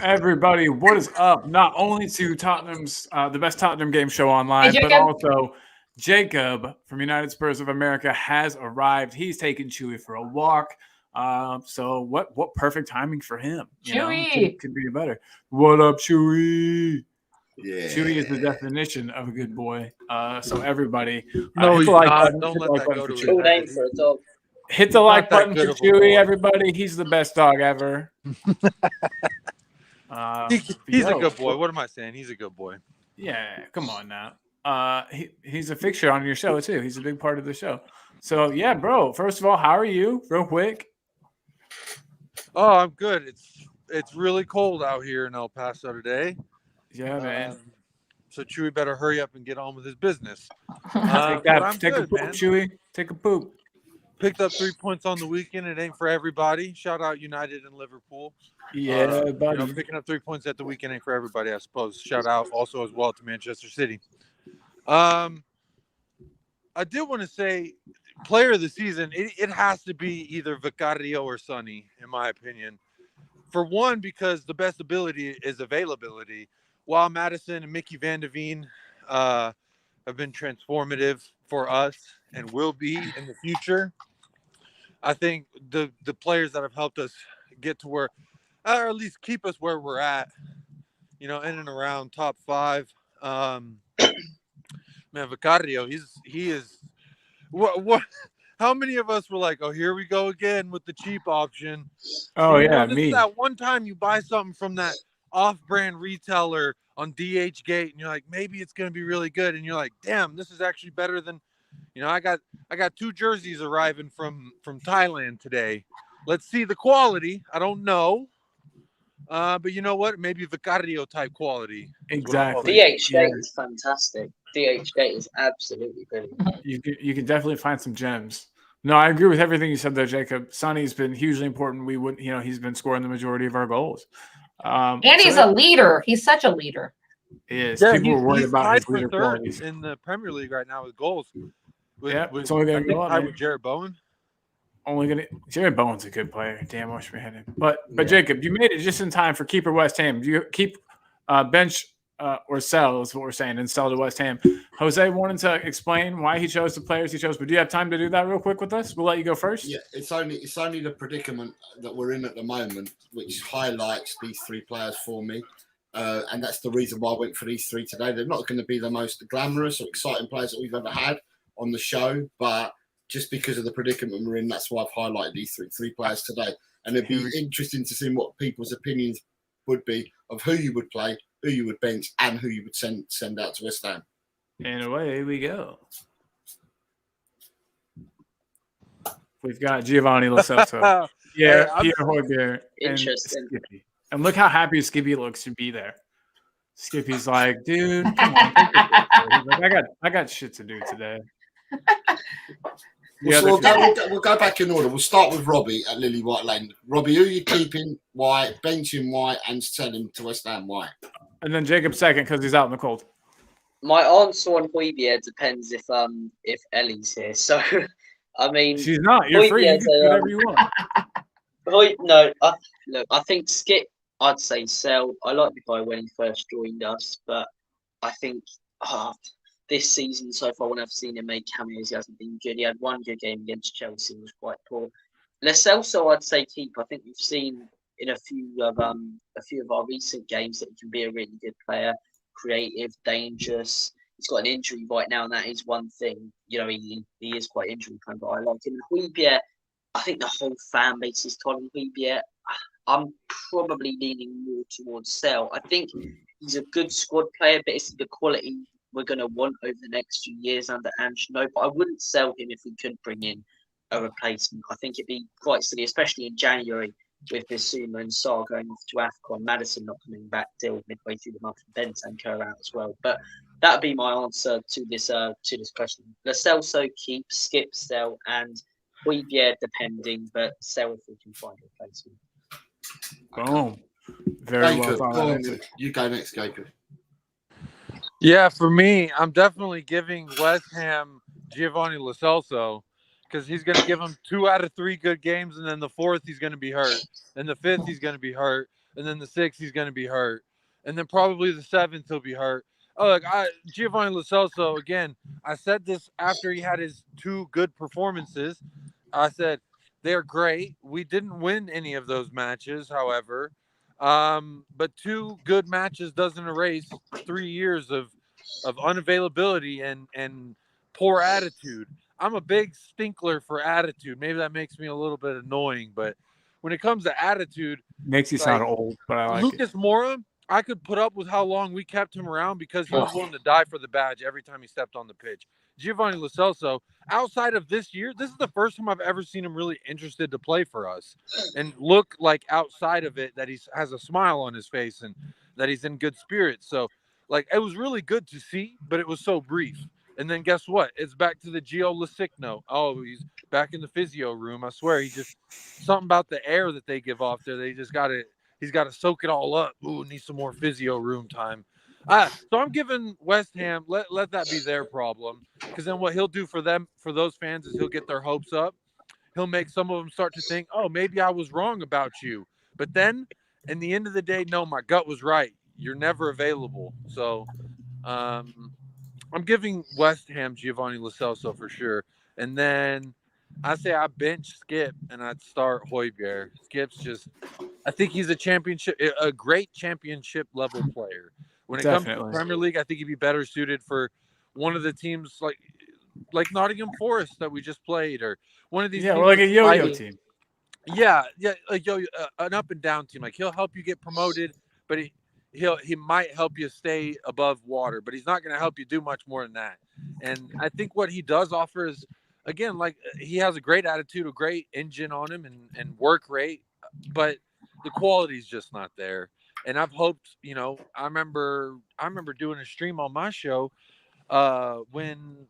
A: Everybody, what is up? Not only to Tottenham's the best Tottenham game show online,
D: Hey,
A: but
D: Jacob.
A: also Jacob from United Spurs of America has arrived. He's taking Chewy for a walk. So what perfect timing for him?
D: Chewy.
A: Could be better. What up, Chewy?
B: Yeah.
A: Chewy is the definition of a good boy. So everybody,
F: No,
A: hit
F: he's
A: the like
F: not.
A: button,
F: Don't
A: hit the
F: let
A: like
F: that
A: button
F: go
A: for
F: to
A: Chewy.
F: his
C: Cool name for a dog.
A: Hit the
F: Not
A: like
F: that
A: button for
F: good of a
A: Chewy,
F: boy.
A: everybody. He's the best dog ever.
F: He's a good boy. What am I saying? He's a good boy.
A: Yeah, come on now. He's a fixture on your show too. He's a big part of the show. So yeah, bro. First of all, how are you? Real quick.
F: Oh, I'm good. It's really cold out here in El Paso today.
A: Yeah, man.
F: So Chewy better hurry up and get on with his business.
A: Take
F: But
A: that.
F: I'm
A: Take a
F: good,
A: poop,
F: man.
A: Chewy. Take a poop.
F: Picked up 3 points on the weekend. It ain't for everybody. Shout out United and Liverpool.
A: Yeah, buddy.
F: Picking up 3 points at the weekend ain't for everybody, I suppose. Shout out also as well to Manchester City. I did want to say, player of the season, it has to be either Vicario or Sonny, in my opinion. For one, because the best ability is availability, while Madison and Mickey Van de Veen have been transformative for us and will be in the future. I think the players that have helped us get to where, or at least keep us where we're at, in and around top 5. Man, Vicario, he is what? How many of us were like, oh, here we go again with the cheap option?
A: Oh
F: And,
A: yeah,
F: this
A: me.
F: is that one time you buy something from that off-brand retailer on DH Gate, and you're like, maybe it's gonna be really good, and you're like, damn, this is actually better than. I got 2 jerseys arriving from Thailand today. Let's see the quality. I don't know. But you know what? Maybe Vicario type quality.
A: Exactly.
C: DH Gate is fantastic. DH Gate is absolutely brilliant.
A: You can definitely find some gems. No, I agree with everything you said there, Jacob. Sonny's been hugely important. We would, he's been scoring the majority of our goals.
D: And he's a leader. He's such a leader.
A: He is.
F: Yeah,
A: People were worried
F: he's
A: about
F: tied
A: his
F: for
A: leader
F: third
A: qualities.
F: in the Premier League right now with goals.
A: It's only gonna go up,
F: tied
A: man.
F: with Jared Bowen.
A: Jared Bowen's a good player. Damn, I wish we had him. But Jacob, you made it just in time for keeper West Ham. Do you keep bench or sell is what we're saying, and sell to West Ham? Jose wanted to explain why he chose the players he chose, but do you have time to do that real quick with us? We'll let you go first.
B: Yeah, it's only the predicament that we're in at the moment which highlights these 3 players for me. And that's the reason why I went for these 3 today. They're not going to be the most glamorous or exciting players that we've ever had on the show, but just because of the predicament we're in, that's why I've highlighted these three players today. And it'd be interesting to see what people's opinions would be of who you would play, who you would bench, and who you would send out to West Ham.
A: And away we go. We've got Giovanni Lo Celso. Yeah, Pierre Højbjerg, and Skippy. And look how happy Skippy looks to be there. Skippy's like, dude, come on. I got shit to do today.
B: We'll go back in order. We'll start with Robbie at Lily White Lane. Robbie, who are you keeping? Why? Benching White and selling to West Ham? Why?
A: And then Jacob second because he's out in the cold.
C: My answer on Højbjerg depends if Ellie's here. So, I mean,
A: she's not. You're free. You can do whatever you want.
C: No, I think Skip. I'd say sell. I like the guy when he first joined us, but I think this season so far, when I've seen him make cameos, he hasn't been good. He had one good game against Chelsea, was quite poor. Lo Celso, I'd say keep. I think we've seen in a few of our recent games that he can be a really good player, creative, dangerous. He's got an injury right now, and that is one thing. He is quite injury prone, but I like him. Højbjerg, I think the whole fan base is telling Højbjerg. I'm probably leaning more towards sell. I think he's a good squad player, but it's the quality we're going to want over the next few years under Ange. No, but I wouldn't sell him if we could bring in a replacement. I think it'd be quite silly, especially in January with Bissouma and Sarr going off to AFCON, Madison not coming back till midway through the month, and Bentancur out as well. But that would be my answer to this question. Lo Celso keep, Skip, sell, and Højbjerg depending, but sell if we can find a replacement.
A: Boom. Very well thought.
B: You go next, Jacob.
F: Yeah, for me, I'm definitely giving West Ham Giovanni Lo Celso because he's going to give him 2 out of 3 good games, and then the 4th he's going to be hurt, and the 5th he's going to be hurt, and then the 6th he's going to be hurt, and then probably the 7th he'll be hurt. Oh, look, Giovanni Lo Celso, again, I said this after he had his 2 good performances. I said they're great. We didn't win any of those matches, however, but 2 good matches doesn't erase 3 years of unavailability and poor attitude. I'm a big stinkler for attitude. Maybe that makes me a little bit annoying, but when it comes to attitude,
A: Makes you sound old, but I like
F: Lucas Moura, I could put up with how long we kept him around because he was willing to die for the badge every time he stepped on the pitch. Giovanni Lo Celso, outside of this year, this is the first time I've ever seen him really interested to play for us and look like outside of it that he has a smile on his face and that he's in good spirits. So, like, it was really good to see, but it was so brief. And then guess what? It's back to the Gio Lasicno. Oh, he's back in the physio room. I swear, he just something about the air that they give off there. They just got to. He's got to soak it all up. Ooh, needs some more physio room time. So I'm giving West Ham. Let that be their problem, because then what he'll do for them, for those fans, is he'll get their hopes up. He'll make some of them start to think, oh, maybe I was wrong about you. But then, in the end of the day, no, my gut was right. You're never available. So, I'm giving West Ham Giovanni Lo Celso for sure. And then I say I bench Skip and I'd start Højbjerg. Skip's just, I think he's a great championship level player. When it comes to the Premier League, I think he'd be better suited for one of the teams like Nottingham Forest that we just played, or one of these.
A: Yeah, or like a yo-yo team.
F: Yeah, like an up and down team. Like, he'll help you get promoted, but he might help you stay above water, but he's not going to help you do much more than that. And I think what he does offer is, again, like, he has a great attitude, a great engine on him, and work rate, but the quality is just not there. And I've hoped, I remember doing a stream on my show when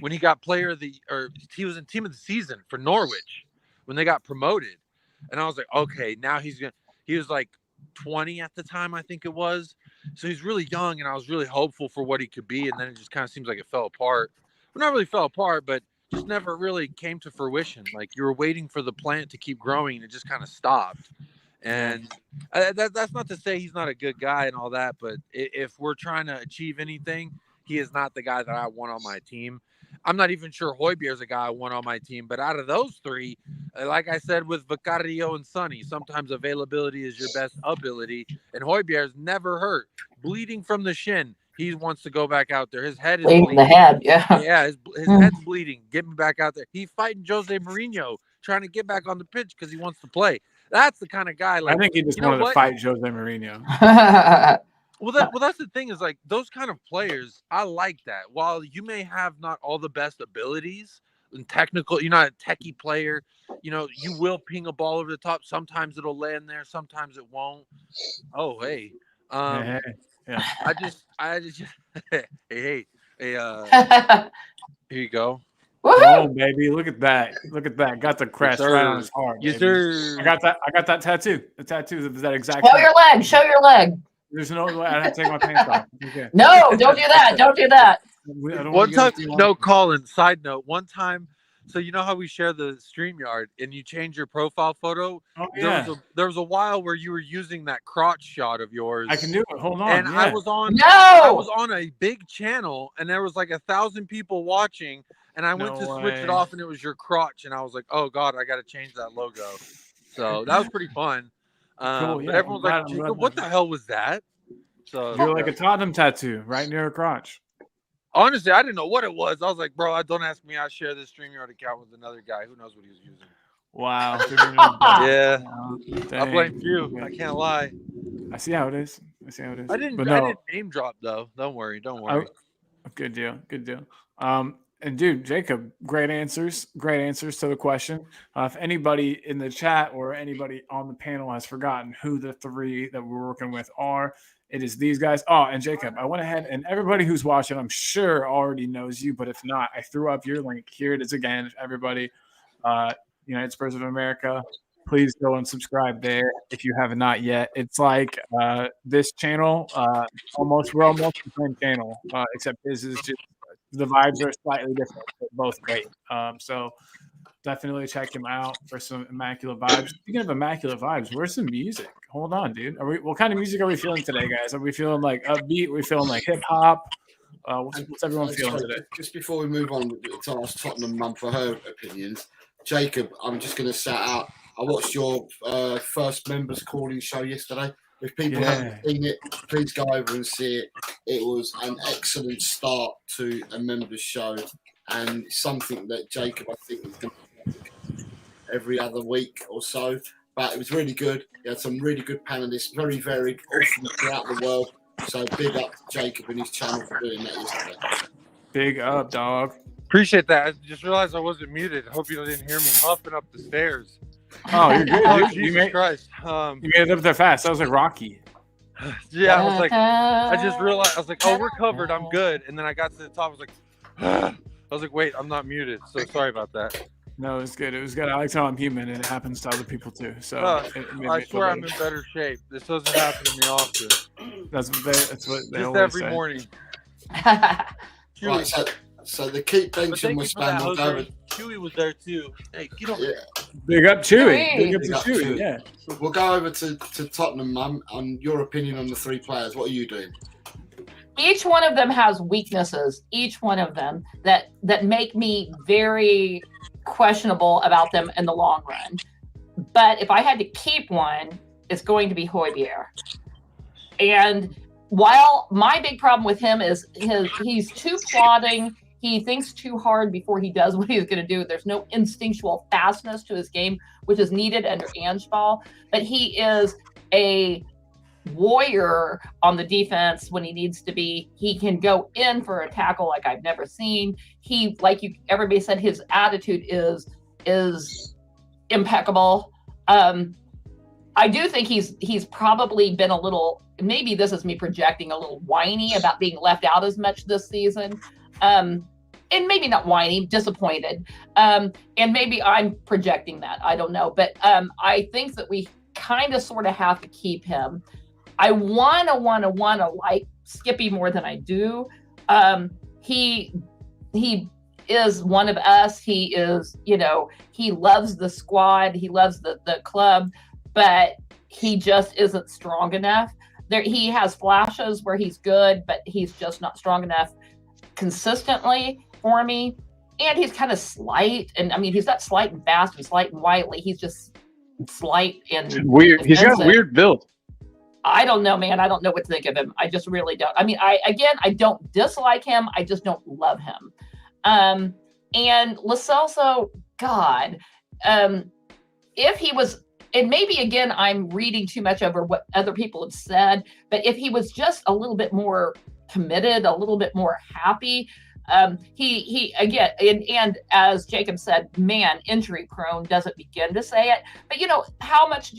F: he got he was in team of the season for Norwich when they got promoted. And I was like, okay, now he was like 20 at the time, I think it was. So he's really young, and I was really hopeful for what he could be. And then it just kind of seems like it fell apart. Well, not really fell apart, but just never really came to fruition. Like, you were waiting for the plant to keep growing, and it just kind of stopped. And that's not to say he's not a good guy and all that, but if we're trying to achieve anything, he is not the guy that I want on my team. I'm not even sure Højbjerg is a guy I want on my team, but out of those 3, like I said with Vicario and Sonny, sometimes availability is your best ability, and Højbjerg's never hurt. Bleeding from the shin, he wants to go back out there. His head is bleeding.
D: The head, yeah.
F: Yeah, his head's bleeding. Get me back out there. He's fighting Jose Mourinho, trying to get back on the pitch because he wants to play. That's the kind of guy. Like,
A: I think he just wanted to fight Jose Mourinho.
F: Well, that's the thing, is like, those kind of players, I like that. While you may have not all the best abilities and technical, you're not a techie player, you will ping a ball over the top. Sometimes it'll land there, sometimes it won't. Oh, hey.
A: Yeah.
F: I just hey, here you go.
A: Oh, baby, look at that. Got the crest right on his heart.
F: Yes, sir.
A: I got that tattoo. The tattoo is that exact.
D: Show your leg.
A: There's no way I have to take my pants off. Okay.
D: No, don't do that. Don't do that.
F: One time, no, Colin, side note, one time, so you know how we share the StreamYard and you change your profile photo?
A: Oh, yeah.
F: There was a while where you were using that crotch shot of yours.
A: I can do it. Hold on.
F: And
A: yeah.
F: I was on a big channel, and there was like 1,000 people watching, and I went to switch it off, and it was your crotch, and I was like, oh God, I got to change that logo. So that was pretty fun.
A: Cool, yeah.
F: But everyone's like, Jacob, what the hell was that? So
A: you're like a Tottenham tattoo right near her crotch.
F: Honestly, I didn't know what it was. I was like, bro, don't ask me. I share this StreamYard account with another guy. Who knows what he was using?
A: Wow.
F: Yeah. I blame you. I can't lie.
A: I see how it is.
F: I didn't name drop, though. Don't worry.
A: Good deal. And dude, Jacob, great answers to the question. If anybody in the chat or anybody on the panel has forgotten who the 3 that we're working with are, it is these guys. Oh, and Jacob, I went ahead, and everybody who's watching, I'm sure already knows you, but if not, I threw up your link. Here it is again. Everybody, United Spurs of America, please go and subscribe there if you have not yet. It's like this channel, we're almost the same channel, except this is just, the vibes are slightly different, but both great. So definitely check him out for some immaculate vibes. Speaking of immaculate vibes, where's some music? Hold on, dude. What kind of music are we feeling today, guys? Are we feeling like upbeat? Are we feeling like hip hop? What's everyone feeling today?
B: Just before we move on to ask Tottenham Mum for her opinions, Jacob, I'm just going to shout out. I watched your first members calling show yesterday. If people haven't seen it, please go over and see it. It was an excellent start to a members show, and something that Jacob, I think, is going to do every other week or so. But it was really good. He had some really good panelists, very varied, all from throughout the world. So big up to Jacob and his channel for doing that yesterday.
A: Big up, dog.
F: Appreciate that. I just realized I wasn't muted. I hope you didn't hear me huffing up the stairs.
A: Oh, you're good.
F: Oh,
A: Dude.
F: Jesus Christ.
A: You made it up there fast. That was like Rocky.
F: Yeah, I was like, I just realized, I was like, oh, we're covered. I'm good. And then I got to the top. I was like, I was like, wait, I'm not muted. So sorry about that.
A: No, it was good. It was good. I like how I'm human, and it happens to other people too. So
F: I swear I'm in better shape. This doesn't happen to me often.
A: That's what they
F: Just
A: always
F: every
A: say.
F: morning.
B: Right, so the keep benching was spam. We'll go over.
E: Chewy was there too. Hey, get on.
B: Yeah,
A: Big up Chewy.
D: Chewy.
A: Big up
B: Big
A: to
B: up
A: Chewy.
B: Chewy.
A: Yeah.
B: we'll go over to Tottenham Mum on your opinion on the three players. What are you doing?
D: Each one of them has weaknesses, each one of them that make me very questionable about them in the long run. But if I had to keep one, it's going to be Højbjerg. And while my big problem with him is he's too plodding, he thinks too hard before he does what he's going to do. There's no instinctual fastness to his game, which is needed under Ange Ball. But he is a warrior on the defense when he needs to be. He can go in for a tackle like I've never seen. He, like everybody said, his attitude is impeccable. I do think he's probably been a little, maybe this is me projecting, a little whiny about being left out as much this season. And maybe not whiny, disappointed. And maybe I'm projecting that. I don't know. But I think that we kind of sort of have to keep him. I wanna like Skippy more than I do. He is one of us. He is, he loves the squad. He loves the club, but he just isn't strong enough. He has flashes where he's good, but he's just not strong enough consistently for me. And he's kind of slight. And I mean, he's not slight and fast and slight and wily. He's just slight and
A: weird. He's got a weird build.
D: I don't know, man. I don't know what to think of him. I just really don't. I mean, I don't dislike him. I just don't love him. And Lo Celso, God, if he was, and maybe again, I'm reading too much over what other people have said, but if he was just a little bit more committed, a little bit more happy, he again, and as Jacob said, man, injury prone doesn't begin to say it. But how much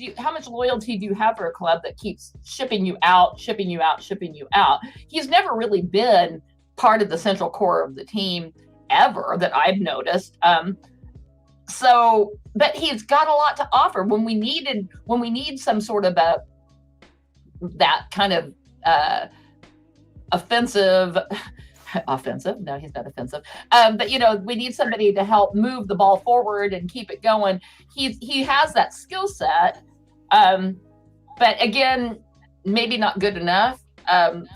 D: loyalty do you have for a club that keeps shipping you out? He's never really been part of the central core of the team ever that I've noticed. But he's got a lot to offer. When we need some sort of that kind of offensive. No, he's not offensive. But we need somebody to help move the ball forward and keep it going. He has that skill set, but again, maybe not good enough.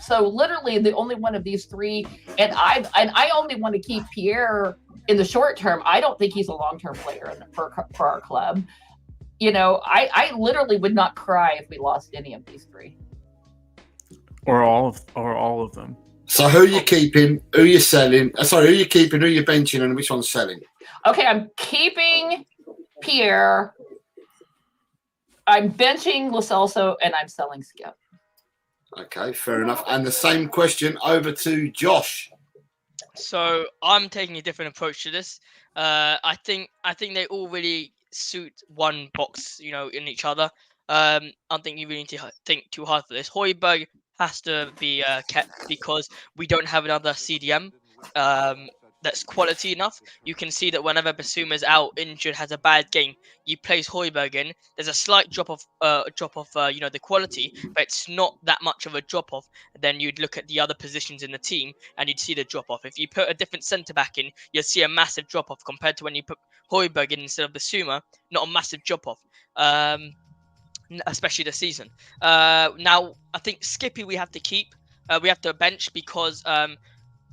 D: So literally, the only one of these three, and I only want to keep Pierre in the short term. I don't think he's a long-term player for our club. I literally would not cry if we lost any of these three,
A: or all of them.
B: So who are you keeping? Who are you selling? Sorry, who are you keeping? Who are you benching? And which one's selling?
D: Okay, I'm keeping Pierre. I'm benching Lo Celso, and I'm selling Skip.
B: Okay, fair enough. And the same question over to Josh.
E: So I'm taking a different approach to this. I think they all really suit one box, in each other. I don't think you really need to think too hard for this. Højbjerg has to be kept because we don't have another CDM. that's quality enough. You can see that whenever Basuma's out, injured, has a bad game, you place Højbjerg in. There's a slight drop off, the quality, but it's not that much of a drop off. Then you'd look at the other positions in the team and you'd see the drop off. If you put a different centre back in, you'd see a massive drop off compared to when you put Højbjerg in instead of Basuma. Not a massive drop off. Especially this season. Now, I think Skippy we have to keep. We have to bench because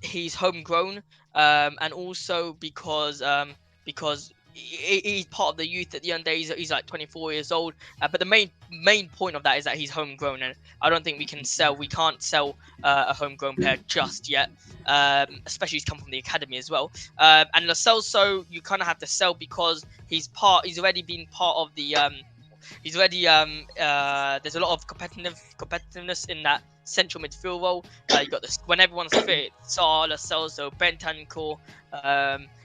E: he's homegrown, and also because he's part of the youth. At the end of the day, he's like 24 years old. But the main point of that is that he's homegrown, and I don't think we can't sell a homegrown player just yet. Especially he's come from the academy as well. And Lo Celso, you kind of have to sell because he's already been part of the. There's a lot of competitiveness in that central midfield role. You got this when everyone's fit. Sarr, Lo Celso, Bentancur.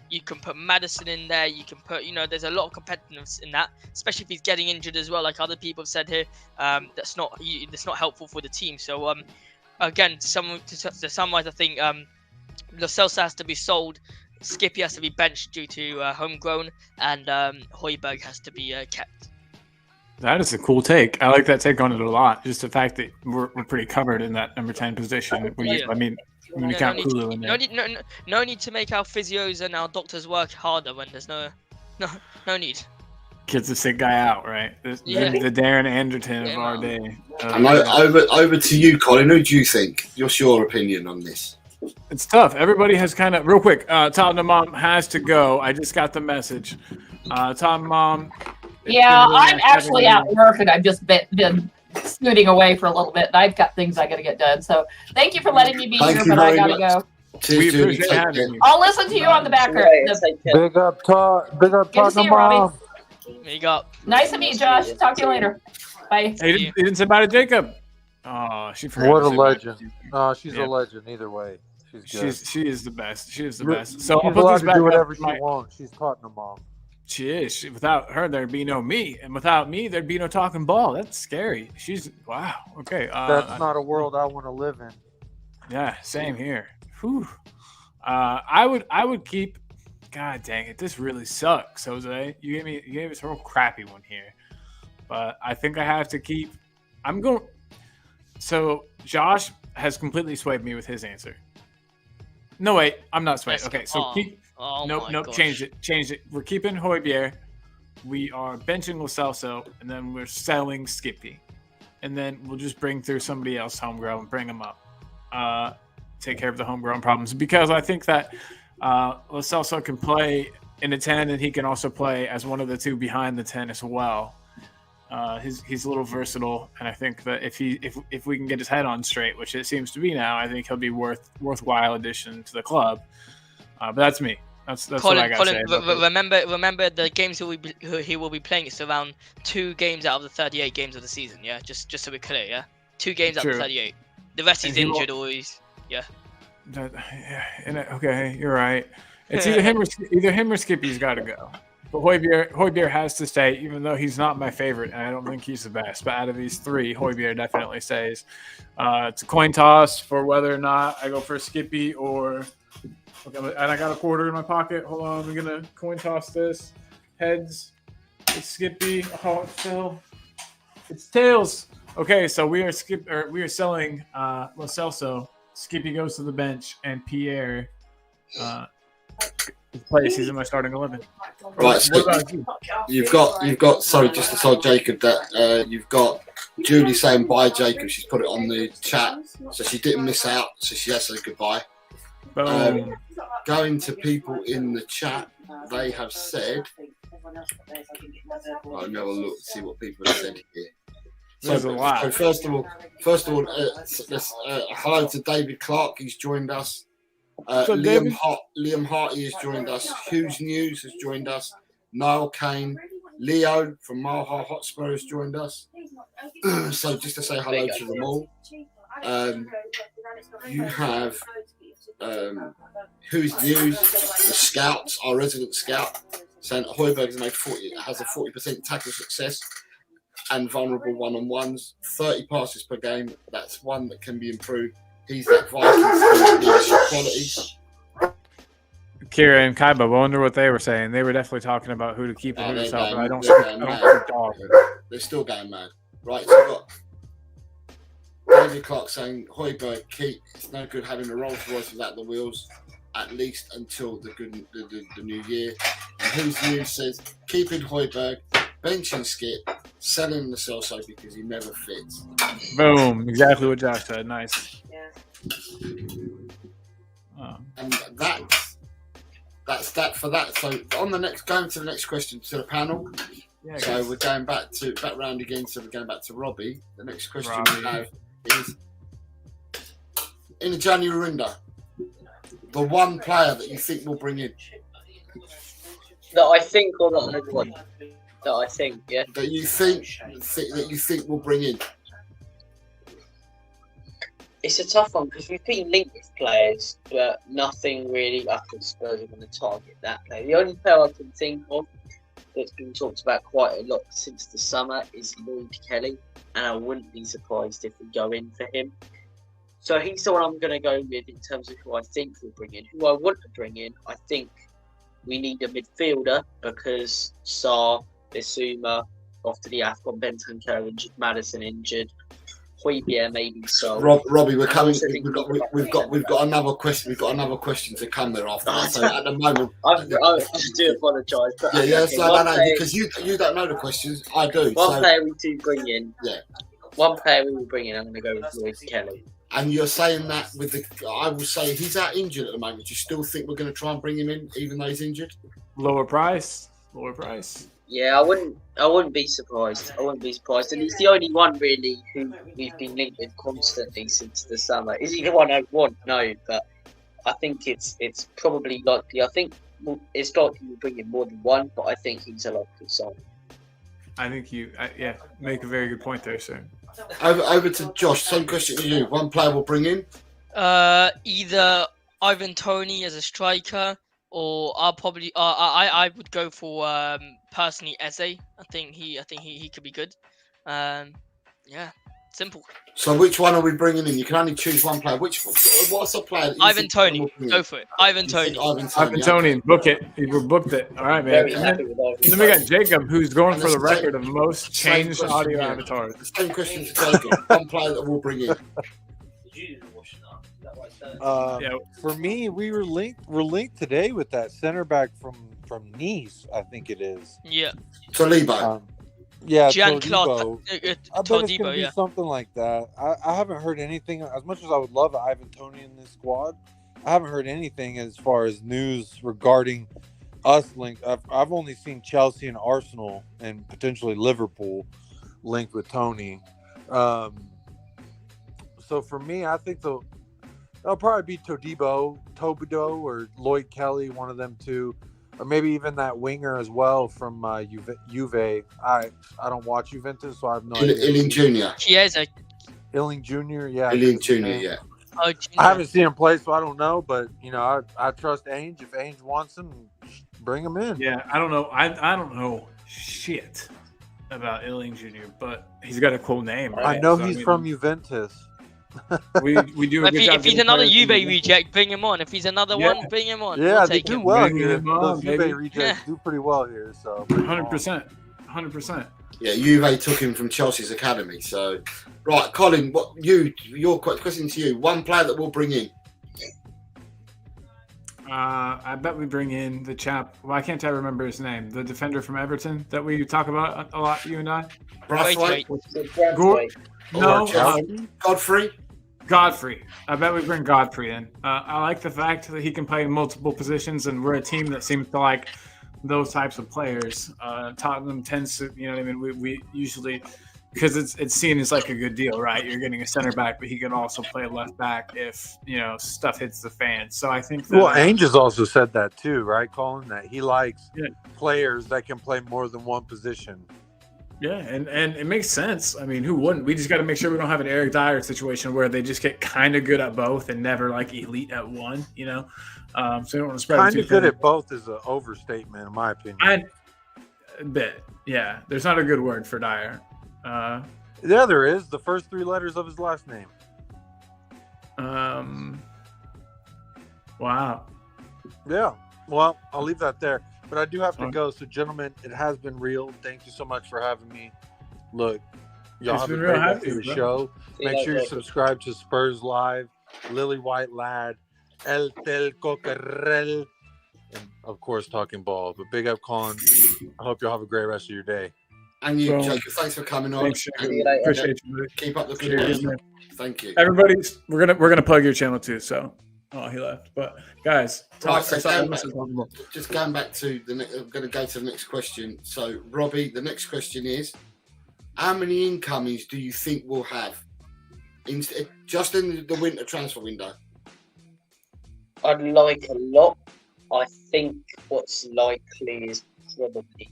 E: You can put Madison in there. You can put, there's a lot of competitiveness in that, especially if he's getting injured as well, like other people have said here. That's not helpful for the team. So again, to summarize, I think Lo Celso has to be sold. Skippy has to be benched due to homegrown, and Højbjerg has to be kept.
A: That is a cool take. I like that take on it a lot. Just the fact that we're pretty covered in that number 10 position. When you count Kulu in there.
E: No need to make our physios and our doctors work harder when there's no need.
A: Kids the sick guy out, right? The Darren Anderton of our day.
B: And over to you, Colin. Who do you think? What's your opinion on this?
A: It's tough. Everybody has kind of real quick. Tottenham Mom has to go. I just got the message. Tottenham Mom.
D: Yeah, I'm actually at work and I've just been scooting away for a little bit. And I've got things I got to get done. So thank you for letting me be here, but I got to go.
A: We appreciate having you.
D: I'll listen to you on the back.
F: Big up, Tottenham Mom.
E: Big up.
D: Nice to meet you, Josh. Talk to you later. Bye.
A: Hey, you didn't say bye to Jacob. Oh, she forgot.
F: What a legend. No, she's a legend either way. She's good.
A: She is the best. She is the best. So
F: she's
A: I'll put
F: allowed
A: this
F: to
A: back
F: do whatever
A: up.
F: she wants. She's Tottenham Mom.
A: She is. Without her, there'd be no me, and without me, there'd be no talking ball. That's scary. She's wow. Okay.
F: That's not a world I want to live in.
A: Yeah, same here. Whew. I would keep. God dang it, this really sucks, Jose. You gave us a real crappy one here, but I think I have to keep. I'm going. So Josh has completely swayed me with his answer. No wait, I'm not swayed. Okay, so keep. Nope. Change it. We're keeping Højbjerg. We are benching Lo Celso, and then we're selling Skippy, and then we'll just bring through somebody else homegrown, bring them up, take care of the homegrown problems. Because I think that Lo Celso can play in the 10, and he can also play as one of the two behind the 10 as well. He's a little versatile, and I think that if we can get his head on straight, which it seems to be now, I think he'll be worthwhile addition to the club. But that's me. That's Colin, what I got to say.
E: Remember the games he will be playing. It's around 2 games out of the 38 games of the season. Yeah, just so we're clear. Yeah, 2 games out of the 38. The rest he's injured or he's
A: Okay, you're right. It's either him or Skippy's got to go. But Højbjerg has to stay, even though he's not my favorite, and I don't think he's the best. But out of these 3, Højbjerg definitely stays. It's a coin toss for whether or not I go for Skippy or. Okay, and I got a quarter in my pocket. Hold on, we're gonna coin toss this. Heads, it's Skippy. Oh, it's tails. Okay, so we are selling Lo Celso. Skippy goes to the bench, and Pierre plays. He's in my starting 11.
B: Right, so you've got. Sorry, just to tell Jacob that you've got Julie saying bye, Jacob. She's put it on the chat, so she didn't miss out. So she has said goodbye. Going to people in the chat, they have said. I'll go and look to see what people have said here. So first of all, hello to David Clark. He's joined us. Liam Harty has joined us. Hughes News has joined us. Niall Kane, Leo from Maha Hotspur has joined us. So just to say hello to them all. You have Who's News, the Scouts, our resident scout, saying Højbjerg has a 40% tackle success and vulnerable one-on-ones, 30 passes per game. That's one that can be improved. He's that Vikings leadership qualities.
A: Kira and Kaiba. I wonder what they were saying. They were definitely talking about who to keep and who to sell, but I don't
B: they're
A: speak
B: going mad.
A: dog.
B: They're still going mad. Right, so we've got David Clark saying, Højbjerg, keep. It's no good having a Rolls Royce without the wheels, at least until the new year. And Who's New says, keeping Højbjerg, benching Skip, selling the Celso because he never fits.
A: Boom. Exactly what Josh said. Nice.
C: Yeah.
B: And that's that for that. So on the next, going to the next question to the panel.
A: Yeah, I
B: So
A: guess.
B: we're going back round again. So we're going back to Robbie. The next question we
A: Robbie.
B: have is in the January window, the one player that you think will bring in,
C: That I think or that I want. That I think, yeah.
B: that you think will bring in.
C: It's a tough one because we've been linked with players, but nothing really. I think Spurs are going to target that player. The only player I can think of that's been talked about quite a lot since the summer is Lloyd Kelly, and I wouldn't be surprised if we go in for him. So he's the one I'm going to go with in terms of who I think we'll bring in. Who I want to bring in, I think we need a midfielder because Sarr, Bissouma, after the AFCON, Bentancur injured, Madison injured, Højbjerg maybe so.
B: Robbie, we're coming.
C: also think
B: We've got another question. We've got another question to come there after that. So at the moment,
C: I do apologise. But
B: yeah.
C: okay,
B: So
C: one
B: no,
C: player-
B: because you don't know the questions. I do.
C: One
B: So,
C: player we do bring in.
B: Yeah.
C: One player we will bring in. I'm going to go with Lloyd Kelly.
B: and you're saying that with the, I will say he's out injured at the moment. Do you still think we're going to try and bring him in, even though he's injured?
A: Lower price. Lower price.
C: Yeah, I wouldn't be surprised. I wouldn't be surprised. And he's the only one really who we've been linked with constantly since the summer. Is he the one I want? No, but I think it's probably likely. I think it's likely we'll bring in more than one, but I think he's a likely sign.
A: I think make a very good point there, sir.
B: Over to Josh. Same question to you. One player will bring in.
E: Either Ivan Toney as a striker, or I'll probably I would go for personally Eze. I think he could be good. Yeah, simple.
B: So which one are we bringing in? You can only choose one player. What's the player? That you
E: Ivan
B: think
E: Toney,
B: will bring in?
E: go for it. Ivan
B: You think
E: Toney.
B: Ivan Toney.
A: Ivan Toney, book it. We booked it. All right, man.
C: Very
A: And
C: happy
A: then,
C: with Ivan.
A: and then we got Jacob, who's going
B: And
A: for the
B: the same-
A: record of most
B: same
A: changed
B: question,
A: audio
B: yeah.
A: avatars.
B: The same question to Jacob. One player that we'll bring in.
A: Yeah,
F: For me, we're linked today with that center back from Nice, I think it is.
E: Yeah,
B: Tolibo.
F: Yeah,
E: Giancarlo
F: Todibo. I bet it's
E: Todibo.
F: gonna be
E: Yeah,
F: something like that. I haven't heard anything. As much as I would love Ivan Toney in this squad, I haven't heard anything as far as news regarding us linked. I've only seen Chelsea and Arsenal and potentially Liverpool linked with Toney. So for me, I think they'll probably be Todibo, or Lloyd Kelly, one of them two. Or maybe even that winger as well from Juve. I don't watch Juventus, so I have no idea.
B: Illing Jr.
E: Chiesa.
F: Illing Jr. Yeah.
B: Illing Jr. Yeah.
E: Oh,
F: I haven't seen him play, so I don't know. But I trust Ainge. If Ainge wants him, bring him in.
A: yeah. I don't know. I don't know shit about Illing Jr., but he's got a cool name. Right?
F: I know
A: So,
F: he's
A: mean,
F: from Juventus.
A: We do a good job
E: If he's
A: getting
E: another
A: players
E: Juve
A: from the-
E: reject, bring him on. If he's another
A: Yeah.
E: one, bring him on.
F: Yeah,
E: We'll
F: they
E: take
F: do
E: him.
F: well
A: Bring
F: here.
A: him on,
F: Those
A: baby.
F: Juve rejects do pretty well here. So
A: 100%. 100%.
B: Yeah, Juve took him from Chelsea's academy. So, right, Colin, your question to you. One player that we'll bring in.
A: I bet we bring in the chap. Why can't I remember his name? The defender from Everton that we talk about a lot, you and I.
B: Braithwaite,
A: Go- No,
F: Chelsea?
B: Godfrey.
A: Godfrey. I bet we bring Godfrey in. I like the fact that he can play in multiple positions, and we're a team that seems to like those types of players. Tottenham tends to, you know what I mean? We usually, because it's seen as like a good deal, right? You're getting a center back, but he can also play left back if, stuff hits the fan. So I think that,
F: Well, Ainge has also said that too, right, Colin? That he likes
A: Yeah.
F: players that can play more than one position.
A: yeah, and it makes sense. I mean, who wouldn't? We just got to make sure we don't have an Eric Dyer situation where they just get kind of good at both and never like elite at one, So you don't want to spread
F: Kind
A: it
F: of
A: too
F: good
A: thin.
F: at both is an overstatement, in my opinion.
A: A bit, yeah. There's not a good word for Dyer.
F: Yeah, there is. The first three letters of his last name.
A: Wow.
F: Yeah. Well, I'll leave that there. But I do have to
A: Alright.
F: go. So, gentlemen, it has been real. Thank you so much for having me. Look, y'all
A: It's
F: have a
A: been
F: great
A: real
F: rest
A: having
F: of
A: you,
F: the
A: bro.
F: show.
C: See you
F: Make sure you
C: later.
F: subscribe to Spurs Live, Lily White Lad, El Tel Coquerel, and of course, Talking Ball. But big up, Colin. I hope y'all have a great rest of your day.
B: And you,
A: Well,
B: Jacob, thanks for coming on.
A: Thanks,
B: And
C: See you later.
A: appreciate you. Buddy.
B: keep up the good
A: Cheers,
B: work.
A: man.
B: Thank you.
A: Everybody's we're gonna plug your channel too. So, oh, he left. But guys,
B: Right, so
A: sorry,
B: going
A: listen, talk more.
B: Just going back to the next, I'm going to go to the next question. So, Robbie, the next question is, how many incomings do you think we'll have just in the winter transfer window?
C: I'd like a lot. I think what's likely is probably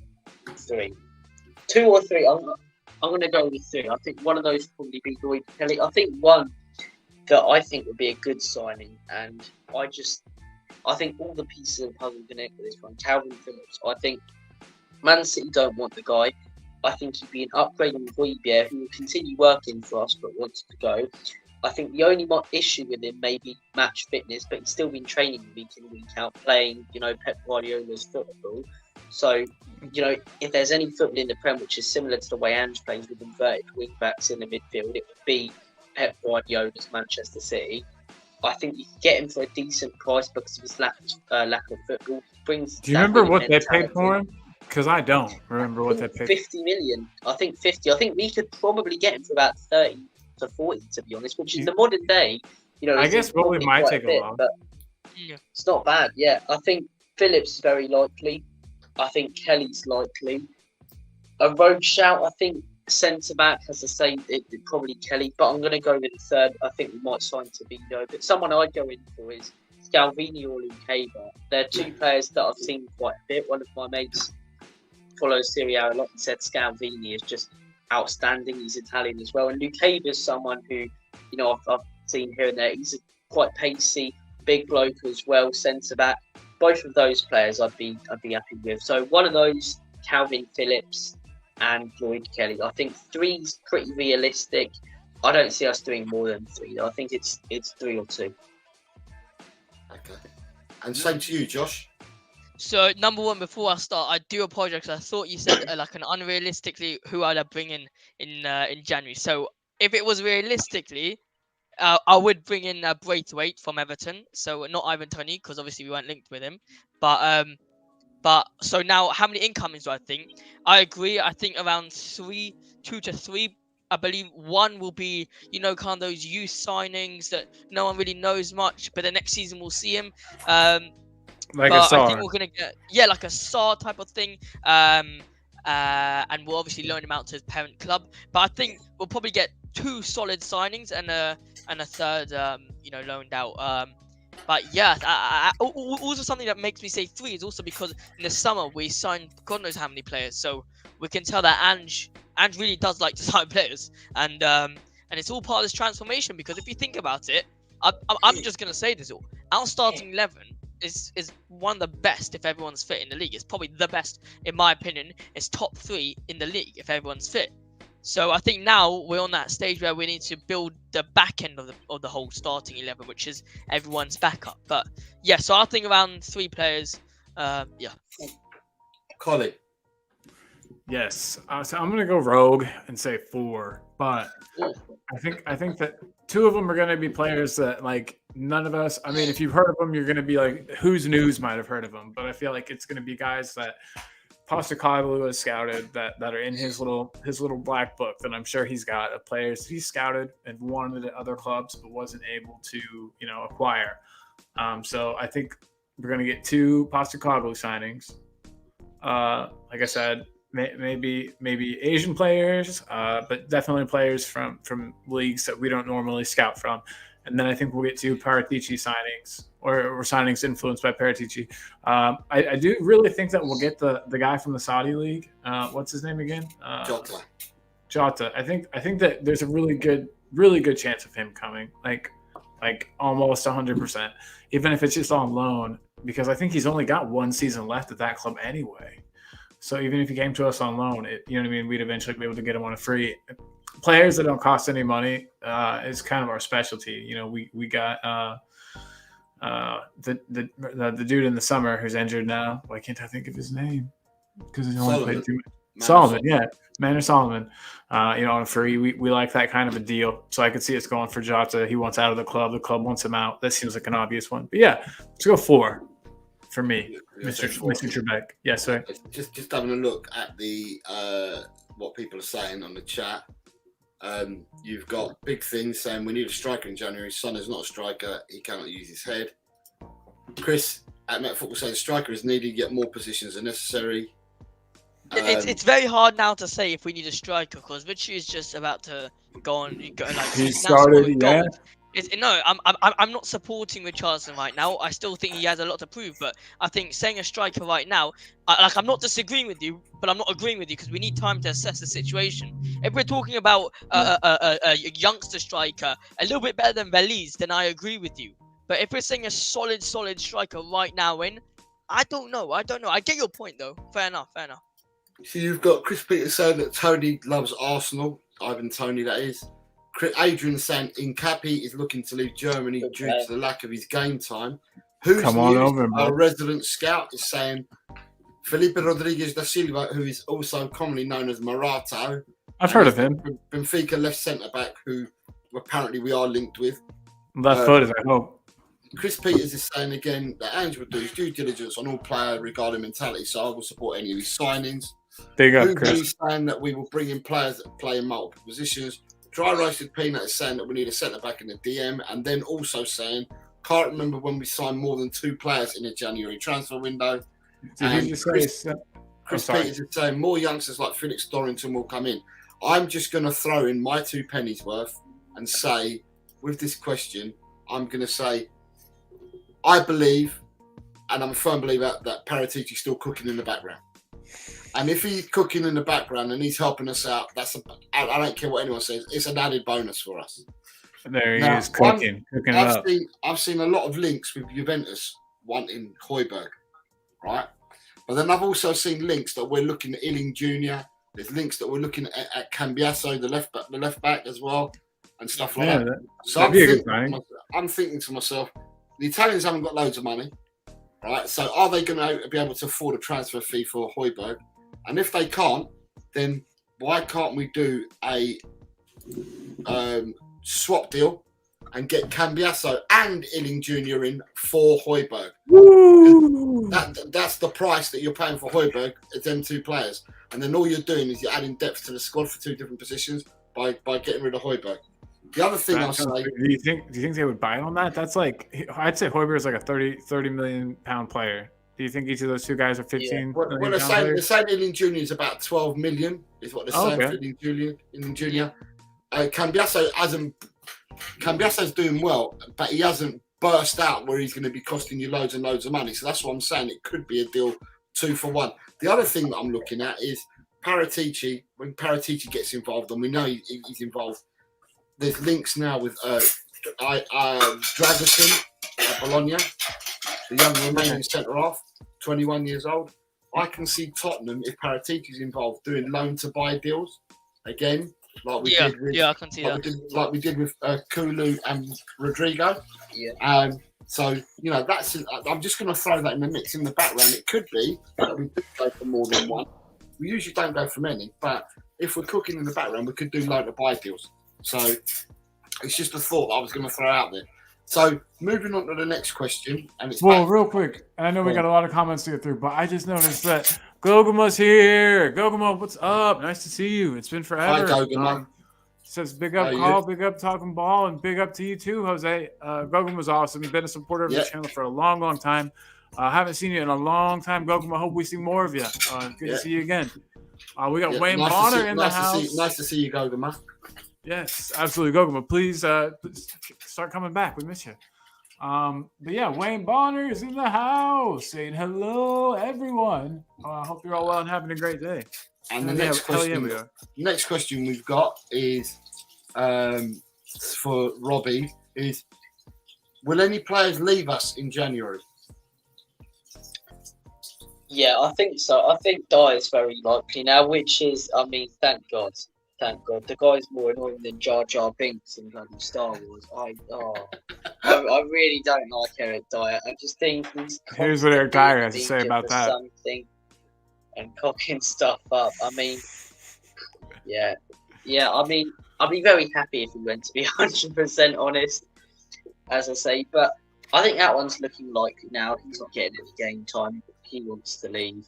C: 3. 2 or 3. I'm going to go with 3. I think one of those will probably be Lloyd Kelly. I think one that I think would be a good signing, and I think all the pieces of the puzzle connect with this one. Calvin Phillips. I think Man City don't want the guy. I think he'd be an upgrade on Guibier, who will continue working for us but wants to go. I think the only issue with him may be match fitness, but he's still been training week in, week out, playing, Pep Guardiola's football. So, if there's any football in the Prem which is similar to the way Ange plays with inverted wing backs in the midfield, it would be Pep Guardiola's Manchester City. I think you can get him for a decent price because of his lack of football. Brings.
A: Do you remember what they paid for him? Because I don't remember what they paid.
C: 50 million. I think 50. I think we could probably get him for about 30 to 40, to be honest, which in the modern day,
A: I guess probably might take a while.
C: But
E: Yeah.
C: it's not bad. Yeah, I think Phillips is very likely. I think Kelly's likely. A rogue shout, I think centre back has the same. It probably Kelly, but I'm going to go with the third. I think we might sign Tavino, but someone I'd go in for is Scalvini or Lucava. They're two players that I've seen quite a bit. One of my mates follows Serie A a lot and said Scalvini is just outstanding. He's Italian as well, and Lucava is someone who I've seen here and there. He's quite pacey, big bloke as well, centre back. Both of those players I'd be happy with. So one of those, Calvin Phillips and Lloyd Kelly. I think 3's pretty realistic. I don't see us doing more than 3. I think it's 3 or 2.
B: Okay. And same to you, Josh.
E: So number one, before I start, I do apologize. I thought you said like an unrealistically who I'd bring in January. So if it was realistically, I would bring in Braithwaite from Everton. So not Ivan Toney, because obviously we weren't linked with him. But so now, how many incomings do I think? I agree. I think around 2 to 3. I believe one will be, kind of those youth signings that no one really knows much, but the next season we'll see him.
A: Like
E: but
A: a Sarr.
E: I think we're gonna get like a Sarr type of thing. And we'll obviously loan him out to his parent club. But I think we'll probably get 2 solid signings and a third, loaned out. But yeah, also something that makes me say 3 is also because in the summer we signed God knows how many players, so we can tell that Ange really does like to sign players, and it's all part of this transformation. Because if you think about it, I'm just gonna say this: our starting 11 is one of the best if everyone's fit in the league. It's probably the best in my opinion. It's top 3 in the league if everyone's fit. So I think now we're on that stage where we need to build the back end of the whole starting 11, which is everyone's backup. But yeah, so I think around 3 players. Yeah.
B: Colin.
A: Yes. So I'm gonna go rogue and say 4, but I think that 2 of them are gonna be players that like none of us. I mean, if you've heard of them, you're gonna be like, whose news might have heard of them. But I feel like it's gonna be guys that Postecoglou has scouted that are in his little black book that I'm sure he's got of players he's scouted and wanted at other clubs but wasn't able to acquire. So I think we're gonna get 2 Postecoglou signings. Like I said, maybe Asian players, but definitely players from leagues that we don't normally scout from. And then I think we'll get 2 Paratici signings or signings influenced by Paratici. I do really think that we'll get the guy from the Saudi league. What's his name again? Jota. I think that there's a really good chance of him coming, like almost 100%, even if it's just on loan, because I think he's only got 1 season left at that club anyway. So even if he came to us on loan, we'd eventually be able to get him on a free. Players that don't cost any money is kind of our specialty. We got the dude in the summer who's injured now. Why can't I think of his name? Because he's only
B: Solomon.
A: played 2 minutes.
B: Manor
A: Solomon, yeah, Manor Solomon. On a free, we like that kind of a deal. So I could see us going for Jota. He wants out of the club. The club wants him out. That seems like an obvious one. But yeah, let's go 4 for me, Mr. Trebek. Yes, sir.
B: Just having a look at the what people are saying on the chat. You've got big things saying we need a striker in January. Son is not a striker. He cannot use his head. Chris at Met Football saying striker is needed, yet more positions are necessary.
E: It's very hard now to say if we need a striker because Richie is just about to go
A: He
E: he's now
A: started,
E: scoring
A: yeah.
E: goals. I'm not supporting Richarlison right now. I still think he has a lot to prove, but I think saying a striker right now, I'm not disagreeing with you, but I'm not agreeing with you because we need time to assess the situation. If we're talking about a youngster striker, a little bit better than Veliz, then I agree with you. But if we're saying a solid striker right now, I don't know. I get your point though. Fair enough.
B: So you've got Chris Peters saying that Tony loves Arsenal. Ivan Tony, that is. Adrian saying Incapi is looking to leave Germany due to the lack of his game time.
A: Come on over,
B: our
A: bro.
B: resident scout is saying Felipe Rodriguez da Silva, who is also commonly known as Marato.
A: I've heard of him.
B: Benfica left centre back, who apparently we are linked with.
A: Left footed, I hope.
B: Chris Peters is saying again that Ange will do his due diligence on all player regarding mentality, so I will support any of his signings.
A: Big up, Chris.
B: He's saying that we will bring in players that play in multiple positions. Dry Roasted Peanut is saying that we need a centre back in the DM, and then also saying, can't remember when we signed more than 2 players in a January transfer window.
A: Did he just say?
B: Chris Peters is saying more youngsters like Felix Dorrington will come in. I'm just going to throw in my 2 pennies worth and say, with this question, I'm going to say, I believe, and I'm a firm believer, that Paratici's still cooking in the background. And if he's cooking in the background and he's helping us out, I don't care what anyone says, it's an added bonus for us.
A: There he is, cooking it up.
B: I've seen a lot of links with Juventus wanting Højbjerg, right? But then I've also seen links that we're looking at Illing Jr. There's links that we're looking at Cambiasso, the left back as well, and stuff like that. So I'm thinking to myself, the Italians haven't got loads of money, right? So are they going to be able to afford a transfer fee for Højbjerg? And if they can't, then why can't we do a swap deal and get Cambiasso and Illing Jr. in for Højbjerg? That's the price that you're paying for Højbjerg, them 2 players. And then all you're doing is you're adding depth to the squad for 2 different positions by getting rid of Højbjerg. The other thing I'll say,
A: do you think they would buy on that? That's like, I'd say Højbjerg is like a 30 million pound player. Do you think each of those 2 guys are 15?
B: Yeah. Well, they're saying Illing Jr. is about 12 million, is what they're saying for Illing Jr. Cambiasso's doing well, but he hasn't burst out where he's going to be costing you loads and loads of money. So that's what I'm saying. It could be a deal 2 for 1. The other thing that I'm looking at is Paratici. When Paratici gets involved, and we know he's involved, there's links now with Dragutin at Bologna, the young Romanian centre-half, 21 years old. I can see Tottenham, if Paratici's involved, doing loan-to-buy deals again, like we did with,
E: I can see that.
B: Like we did with Kulu and Rodrigo.
C: Yeah.
B: So, I'm just going to throw that in the mix in the background. It could be that we could go for more than 1. We usually don't go for many, but if we're cooking in the background, we could do loan-to-buy deals. So it's just a thought that I was going to throw out there. So moving on to the next question, and it's
A: real quick. I know we got a lot of comments to get through, but I just noticed that Gogama's here. Gogama, what's up? Nice to see you. It's been forever.
B: Hi, Gogama.
A: Says big up, Carl, big up, Talking Ball, and big up to you too, Jose. Gogama's awesome. You've been a supporter of the channel for a long, long time. Haven't seen you in a long time, Gogama. Hope we see more of you. Good to see you again. We got Wayne Bonner in the house.
B: Nice to see you, Gogama.
A: Yes, absolutely, Gogama. Please start coming back. We miss you. But yeah, Wayne Bonner is in the house saying hello, everyone. Hope you're all well and having a great day.
B: And the next question we've got is for Robbie is, will any players leave us in January?
C: Yeah, I think so. I think Dyer is very likely now, which is, thank God. Thank God. The guy's more annoying than Jar Jar Binks in bloody Star Wars. I really don't like Eric Dyer. I just think he's
A: Here's what Eric Dyer has to say
C: constantly
A: about
C: for
A: that.
C: something and cocking stuff up. I mean, yeah. I mean, I'd be very happy if he went, to be 100% honest, as I say. But I think that one's looking likely now. He's not getting any game time. He wants to leave.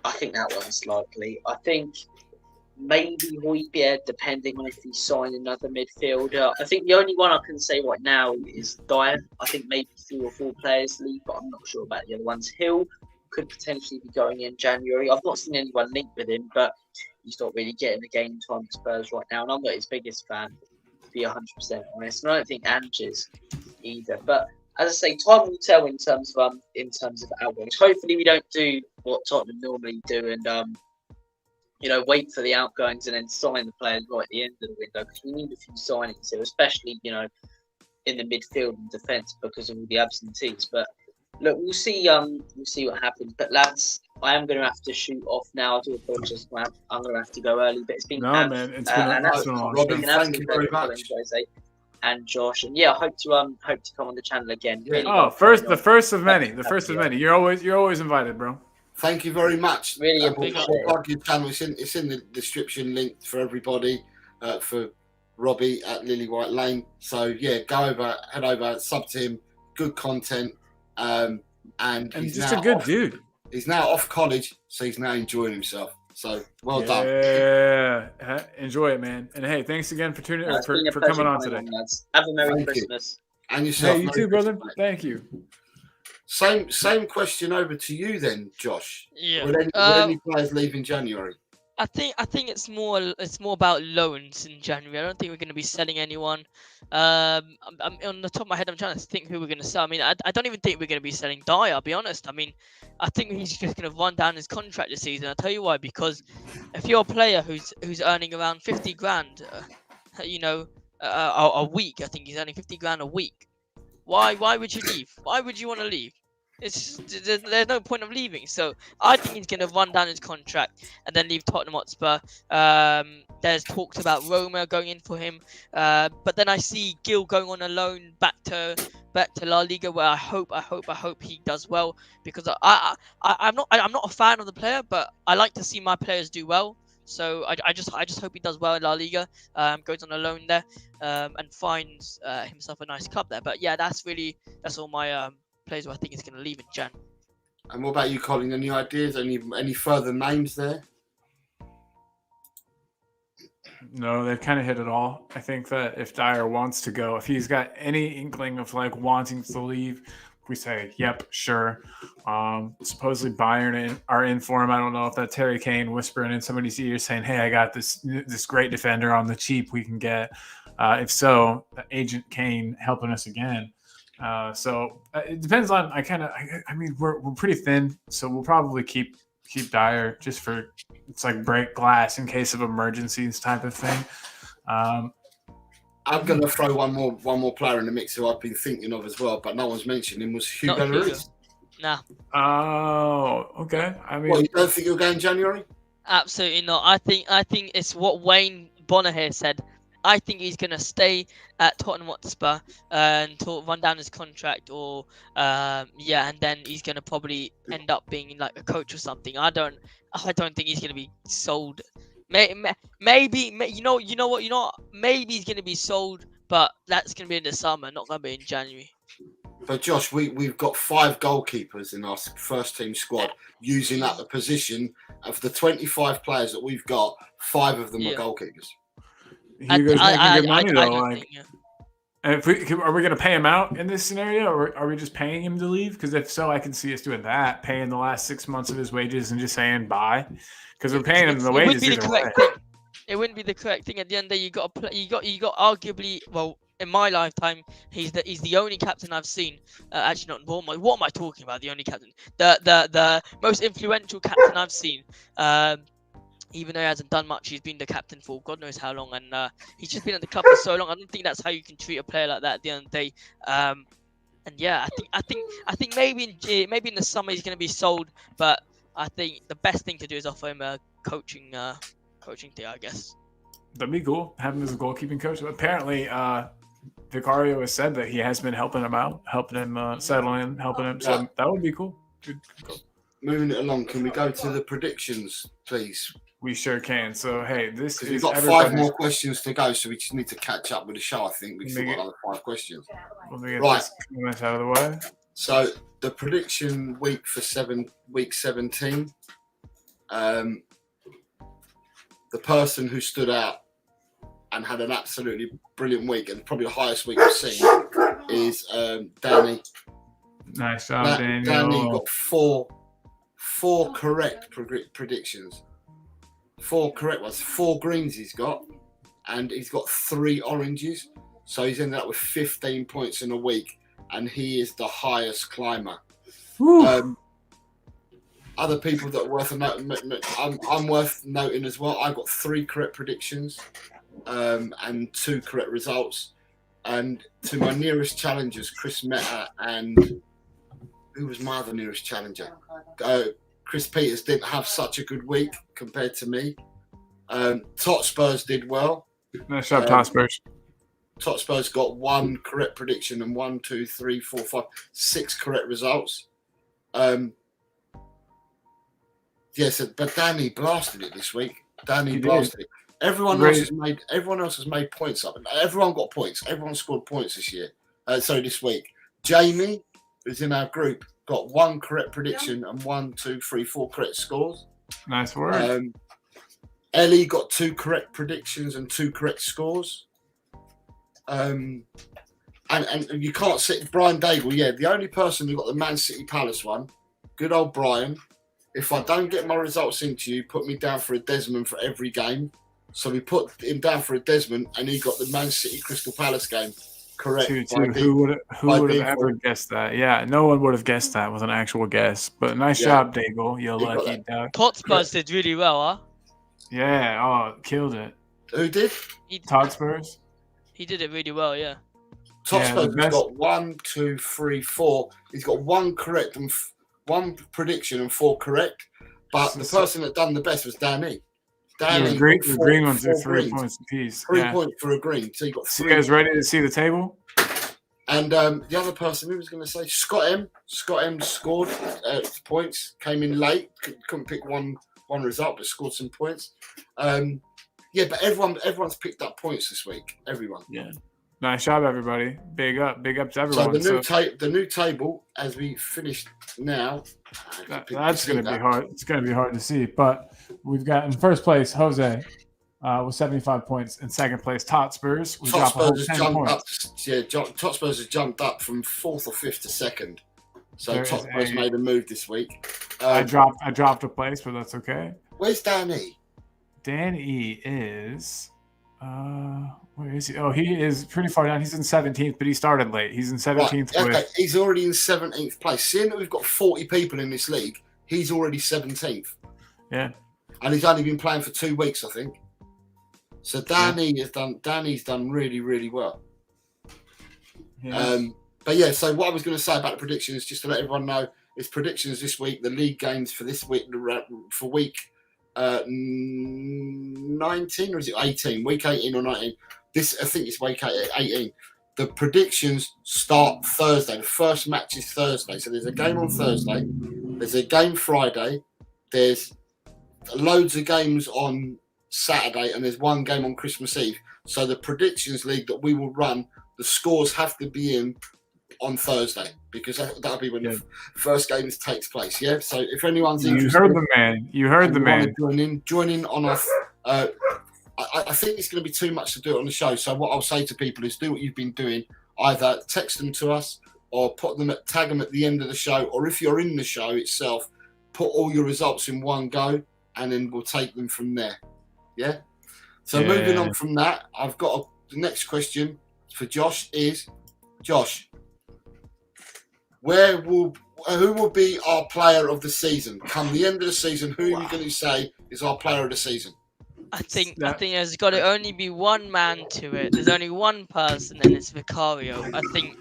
C: I think that one's likely. I think maybe Højbjerg, depending on if he sign another midfielder. I think the only one I can say right now is Dyer. I think maybe 3 or 4 players leave, but I'm not sure about the other ones. Hill could potentially be going in January. I've not seen anyone linked with him, but he's not really getting the game time at Spurs right now, and I'm not his biggest fan, to be 100% honest. And I don't think Ange is either. But as I say, time will tell in terms of outgoings. Hopefully, we don't do what Tottenham normally do and wait for the outgoings and then sign the players right at the end of the window, because we need a few signings here, especially in the midfield and defence because of all the absentees. But look, we'll see what happens. But lads, I am going to have to shoot off now. I do apologise. I'm going to have to go early, but it's been
A: Man, it's been a long
B: Robbie,
A: show.
B: thank you very much.
C: Jose and Josh, and I hope to come on the channel again. Really
A: the first of many. You're always invited, bro.
B: Thank you very much.
C: Really
B: We'll plug your channel. It's in the description link for everybody, for Robbie at Lily White Lane. So head over, sub to him. Good content, and he's
A: just
B: now
A: a good
B: off,
A: dude.
B: He's now off college, so he's now enjoying himself. So well done.
A: Yeah, enjoy it, man. And hey, thanks again for tuning for coming on today.
C: Have a Merry
B: Thank
C: Christmas.
B: And yourself.
A: Hey, you too, brother. Thank you.
B: Same question over to you then, Josh.
E: Yeah.
B: Will any players leave in January?
E: I think it's more about loans in January. I don't think we're going to be selling anyone. I'm on the top of my head. I'm trying to think who we're going to sell. I mean, I don't even think we're going to be selling Dyer. I'll be honest. I mean, I think he's just going to run down his contract this season. I'll tell you why. Because if you're a player who's earning around 50 grand, a week, I think he's earning 50 grand a week. Why would you leave? Why would you want to leave? There's no point of leaving. So I think he's going to run down his contract and then leave Tottenham Hotspur. There's talks about Roma going in for him, but then I see Gil going on a loan back to La Liga, where I hope he does well, because I'm not a fan of the player, but I like to see my players do well. So I just hope he does well in La Liga, goes on a loan there, and finds himself a nice club there. But yeah, that's all my players who I think is going to leave in Jan.
B: And what about you, Colin? Any ideas? Any further names there?
A: No, they've kind of hit it all. I think that if Dyer wants to go, if he's got any inkling of wanting to leave, we say, yep, sure. Supposedly Bayern are in for him. I don't know if that's Harry Kane whispering in somebody's ear saying, hey, I got this great defender on the cheap we can get. If so, Agent Kane helping us again. So it depends on. I mean, we're pretty thin, so we'll probably keep Dyer just for break glass in case of emergencies type of thing.
B: I'm going to throw one more player in the mix who I've been thinking of as well, but no one's mentioned him. Was Hugo Lloris?
E: Nah.
A: Oh, okay. I mean,
B: you don't think he'll go in January?
E: Absolutely not. I think it's what Wayne Bonner here said. I think he's going to stay at Tottenham Hotspur until run down his contract, or and then he's going to probably end up being like a coach or something. I don't think he's going to be sold. Maybe maybe he's going to be sold, but that's going to be in the summer, not going to be in January.
B: But Josh, we've got 5 goalkeepers in our first team squad using up the position of the 25 players that we've got. 5 of them are goalkeepers.
A: Hugo's making good money though. And are we going to pay him out in this scenario, or are we just paying him to leave? Because if so, I can see us doing that, paying the last 6 months of his wages and just saying bye. Because we're paying him the wages.
E: It wouldn't be the correct thing. It wouldn't be the correct thing. At the end of the day, you got arguably, well, in my lifetime, he's the only captain I've seen. Actually, not Bournemouth. What am I talking about? The only captain, the most influential captain I've seen. Even though he hasn't done much, he's been the captain for God knows how long, and he's just been at the club for so long. I don't think that's how you can treat a player like that at the end of the day. And yeah, I think maybe in the summer he's going to be sold, but I think the best thing to do is offer him a coaching thing, I guess.
A: That'd be cool. Have him as a goalkeeping coach. Apparently, Vicario has said that he has been helping him out, helping him settle in, helping him. So that would be cool. Good.
B: Moving it along, can we go to the predictions, please?
A: We sure can. So, hey, this
B: Because
A: is
B: we've got 5
A: everybody's-
B: more questions to go, so we just need to catch up with the show, I think. We've still got another 5 questions.
A: Let me get
B: Right.
A: this comment out of the way.
B: So, the prediction week for week 17, the person who stood out and had an absolutely brilliant week, and probably the highest week I've seen, is Danny.
A: Nice job, Daniel.
B: Danny got four correct predictions. 4 correct ones. 4 greens he's got, and he's got 3 oranges. So he's ended up with 15 points in a week, and he is the highest climber. Other people that are worth a note, I'm worth noting as well. I got 3 correct predictions, and 2 correct results. And to my nearest challengers, Chris Meta and who was my other nearest challenger? Chris Peters didn't have such a good week compared to me. Tot Spurs did well.
A: Nice job, Tot Spurs.
B: Tot Spurs got 1 correct prediction and 1, 2, 3, 4, 5, 6 correct results. Yes, but Danny blasted it this week. Danny blasted it. Everyone else has made points up. Everyone got points. Everyone scored points this year. This week. Jamie, who's in our group, got 1 correct prediction and 1, 2, 3, 4 correct scores.
A: Nice work.
B: Ellie got 2 correct predictions and 2 correct scores. And you can't sit Brian Daigle. Yeah, the only person who got the Man City Palace one, good old Brian. If I don't get my results into you, put me down for a Desmond for every game. So we put him down for a Desmond, and he got the Man City Crystal Palace game correct.
A: 2-2. Who would have ever guessed that? Yeah, no one would have guessed that with an actual guess. But nice job, Daigle. You lucky duck.
E: Tot Spurs did really well, huh?
A: Yeah. Oh, killed it.
B: Who did?
A: Tot Spurs.
E: He did it really well, yeah.
B: Tot Spurs has got 1, 2, 3, 4. He's got 1 correct and 1 prediction and 4 correct. But the person that done the best was Danny.
A: The green ones are 3 points apiece.
B: 3 points for a green. So you got 3.
A: So you guys ready to see the table?
B: And the other person, who was going to say? Scott M. Scott M scored points, came in late, couldn't pick one result, but scored some points. But everyone's picked up points this week. Everyone.
A: Yeah. Nice job, everybody. Big up to everyone.
B: So the new table, as we finish now,
A: that's going to be hard. It's going to be hard to see, but we've got in first place Jose with 75 points. In second place, Tot Spurs.
B: Tot Spurs has jumped up. Yeah, Tot Spurs has jumped up from 4th or 5th to 2nd. So Tot Spurs made a move this week.
A: I dropped a place, but that's okay.
B: Where's Dan E?
A: Dan E is. Where is he? Oh, he is pretty far down. He's in 17th, but he started late. He's in 17th.
B: Right. Okay, he's already in 17th place. Seeing that we've got 40 people in this league, he's already 17th.
A: Yeah.
B: And he's only been playing for 2 weeks, I think. So Danny's done really, really well.
A: Yeah.
B: But yeah, so what I was going to say about the predictions, just to let everyone know, is predictions this week, the league games for this week, for week 19, or is it 18? Week 18 or 19? I think it's week 18. The predictions start Thursday. The first match is Thursday. So there's a game on Thursday. There's a game Friday. There's loads of games on Saturday, and there's 1 game on Christmas Eve. So the predictions league that we will run, the scores have to be in on Thursday, because that'll be when the first game takes place. Yeah. So if anyone's interested,
A: you heard the man.
B: Join in on us. I think it's going to be too much to do it on the show. So what I'll say to people is do what you've been doing. Either text them to us or tag them at the end of the show. Or if you're in the show itself, put all your results in one go, and then we'll take them from there. Yeah. So moving on from that, I've got the next question for Josh is, Josh, who will be our player of the season? Come the end of the season, who are you going to say is our player of the season?
E: I think there's got to only be one man to it. There's only one person, and it's Vicario. I think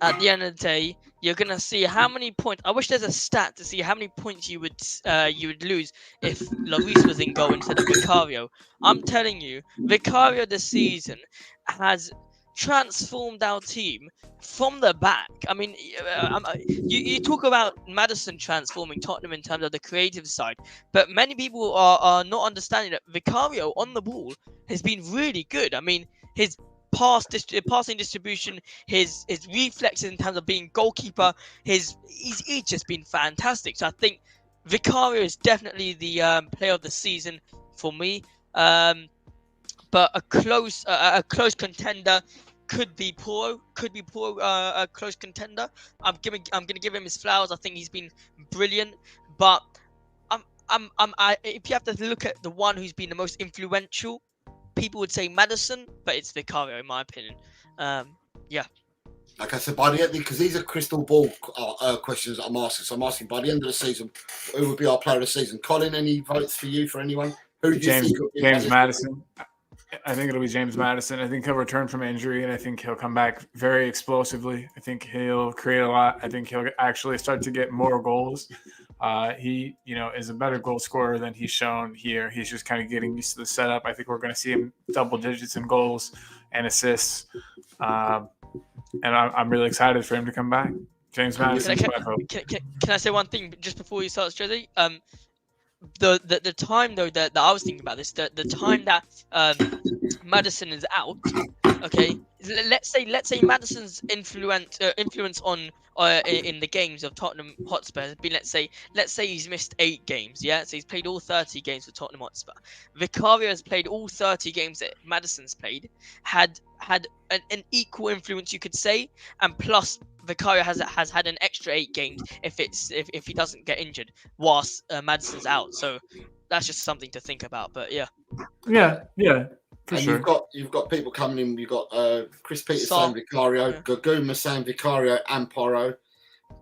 E: at the end of the day, you're gonna see how many points. I wish there's a stat to see how many points you would lose if Lloris was in goal instead of Vicario. I'm telling you, Vicario this season has transformed our team from the back. I mean, you talk about Maddison transforming Tottenham in terms of the creative side, but many people are not understanding that Vicario on the ball has been really good. I mean, his passing distribution, his reflexes in terms of being goalkeeper, he's just been fantastic. So I think Vicario is definitely the player of the season for me. But a close contender could be Poro. A close contender. I'm gonna give him his flowers. I think he's been brilliant. But if you have to look at the one who's been the most influential, people would say Maddison, but it's Vicario in my opinion.
B: Like I said, by the end, because these are crystal ball questions that I'm asking. So I'm asking by the end of the season, who would be our player of the season? Colin, any votes for you for anyone? Who do you
A: James
B: think?
A: James Maddison. I think it'll be James Maddison. I think he'll return from injury, and I think he'll come back very explosively. I think he'll create a lot. I think he'll actually start to get more goals. He, is a better goal scorer than he's shown here. He's just kind of getting used to the setup. I think we're going to see him double digits in goals and assists. And I'm really excited for him to come back. James Maddison.
E: Can I say one thing just before you start, Strezzy? The time though that I was thinking about this, the time that Maddison is out, okay. Let's say Maddison's influence on in the games of Tottenham Hotspur has been let's say he's missed 8 games, yeah. So he's played all 30 games for Tottenham Hotspur. Vicario has played all 30 games that Maddison's played, had an equal influence, you could say, and plus Vicario has had an extra 8 games if he doesn't get injured whilst Maddison's out. So that's just something to think about. But yeah.
A: For
B: and
A: sure.
B: You've got people coming in. You've got Chris Peters saying Vicario,
E: Yeah.
B: Gaguma saying Vicario and Porro.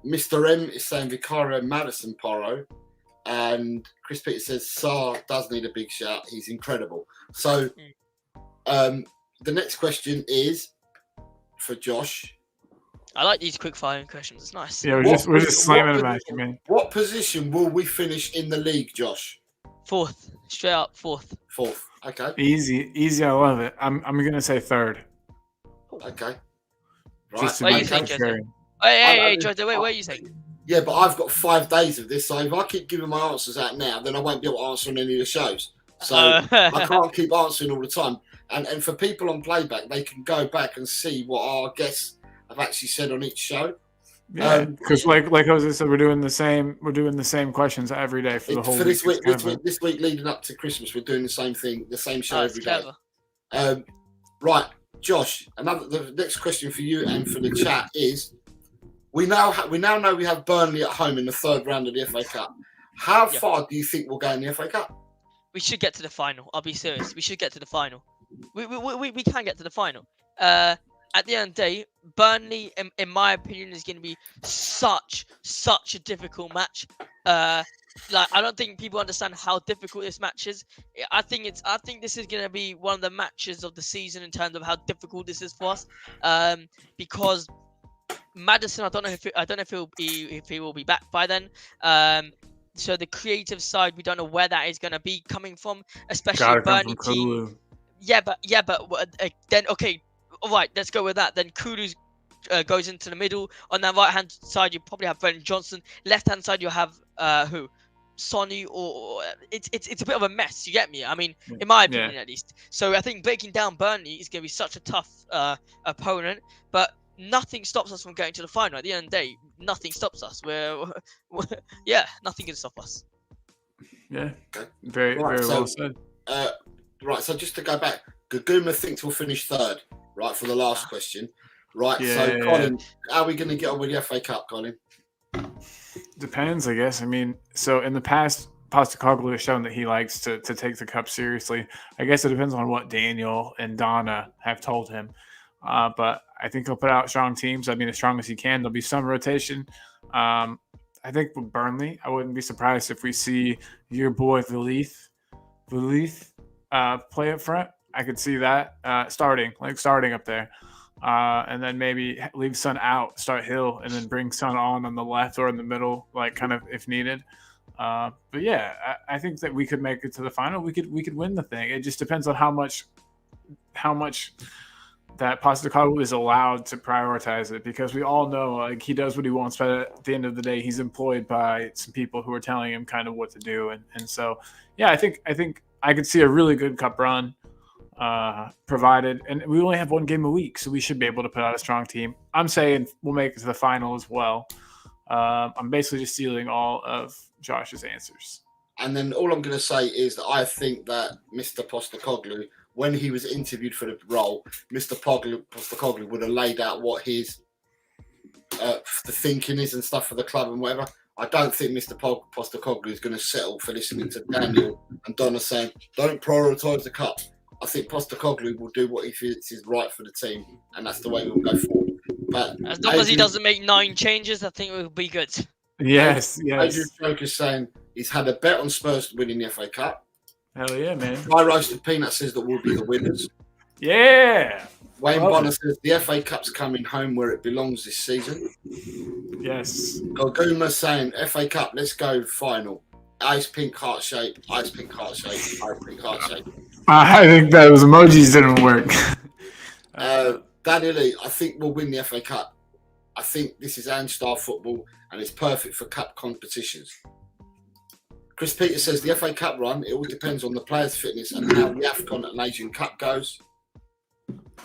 B: Mr. M is saying Vicario, Maddison, Porro. And Chris Peters says Sarr does need a big shout. He's incredible. So the next question is for Josh.
E: I like these quick firing questions. It's nice.
A: Yeah, we're just slamming them at you, man.
B: What position will we finish in the league, Josh?
E: 4th, straight up 4th.
B: 4th. Okay.
A: Easy. I love it. I'm gonna say 3rd.
B: Okay. Right.
A: Just to
E: What do
A: be
E: you think,
A: contrary.
E: Hey, Jose, wait, what are you saying?
B: Yeah, but I've got 5 days of this, so if I keep giving my answers out now, then I won't be able to answer on any of the shows. So I can't keep answering all the time. And for people on playback, they can go back and see what our guests have actually said on each show.
A: Yeah, because like Jose said, we're doing the same questions every day for the whole
B: this
A: week.
B: This week leading up to Christmas, we're doing the same thing, the same show every day.
E: Clever.
B: Right, Josh. The next question for you and for the chat is: we now know we have Burnley at home in the 3rd round of the FA Cup. How far do you think we'll go in the FA Cup?
E: We should get to the final. I'll be serious. We should get to the final. We can get to the final. At the end of the day, Burnley, in my opinion, is going to be such a difficult match. I don't think people understand how difficult this match is. I think this is going to be one of the matches of the season in terms of how difficult this is for us. Because Maddison, I don't know if he will be back by then. So the creative side, we don't know where that is going to be coming from, especially Burnley team. Yeah, but then okay. All right, let's go with that. Then Kulu goes into the middle. On the right-hand side, you probably have Brennan Johnson. Left-hand side, you have who? Sonny, or it's a bit of a mess. You get me? I mean, in my opinion, at least. So I think breaking down Burnley is going to be such a tough opponent. But nothing stops us from going to the final. At the end of the day, nothing stops us. Nothing can stop us.
A: Yeah, very well said.
B: Right, so just to go back, Gaguma thinks we'll finish 3rd. Right, for the last question. Right, so Colin, how are we going to get on with the FA Cup, Colin?
A: Depends, I guess. I mean, so in the past, Postecoglou has shown that he likes to take the cup seriously. I guess it depends on what Daniel and Donna have told him. But I think he'll put out strong teams. I mean, as strong as he can. There'll be some rotation. I think with Burnley, I wouldn't be surprised if we see your boy Vilith play up front. I could see that starting up there. and then maybe leave Son out, start Hill, and then bring Son on the left or in the middle, like kind of if needed. But yeah, I think that we could make it to the final. We could win the thing. It just depends on how much that Postecoglou is allowed to prioritize it, because we all know like he does what he wants, but at the end of the day, he's employed by some people who are telling him kind of what to do. And so, yeah, I think I could see a really good cup run, provided, and we only have one game a week, so we should be able to put out a strong team. I'm saying we'll make it to the final as well. I'm basically just stealing all of Josh's answers.
B: And then all I'm going to say is that I think that Mr. Postecoglou, when he was interviewed for the role, Mr. Postecoglou would have laid out what his the thinking is and stuff for the club and whatever. I don't think Mr. Postecoglou is going to settle for listening to Daniel and Donna saying, don't prioritise the cup. I think Postecoglou will do what he feels is right for the team, and that's the way we'll go forward. But
E: as long as he doesn't make 9 changes, I think it will be good.
A: Yes.
B: Adrian Stroke is saying he's had a bet on Spurs winning the FA Cup.
A: Hell yeah, man.
B: Dry Roasted Peanut says that we'll be the winners.
A: Yeah.
B: Wayne Bonner says the FA Cup's coming home where it belongs this season.
A: Yes.
B: Goguma saying FA Cup, let's go final. Ice pink heart shape, ice pink heart shape, ice pink heart shape.
A: I think those emojis didn't work.
B: Danny Lee, I think we'll win the FA Cup. I think this is Ange-style football and it's perfect for cup competitions. Chris Peters says the FA Cup run, it all depends on the players' fitness and how the AFCON and Asian Cup goes.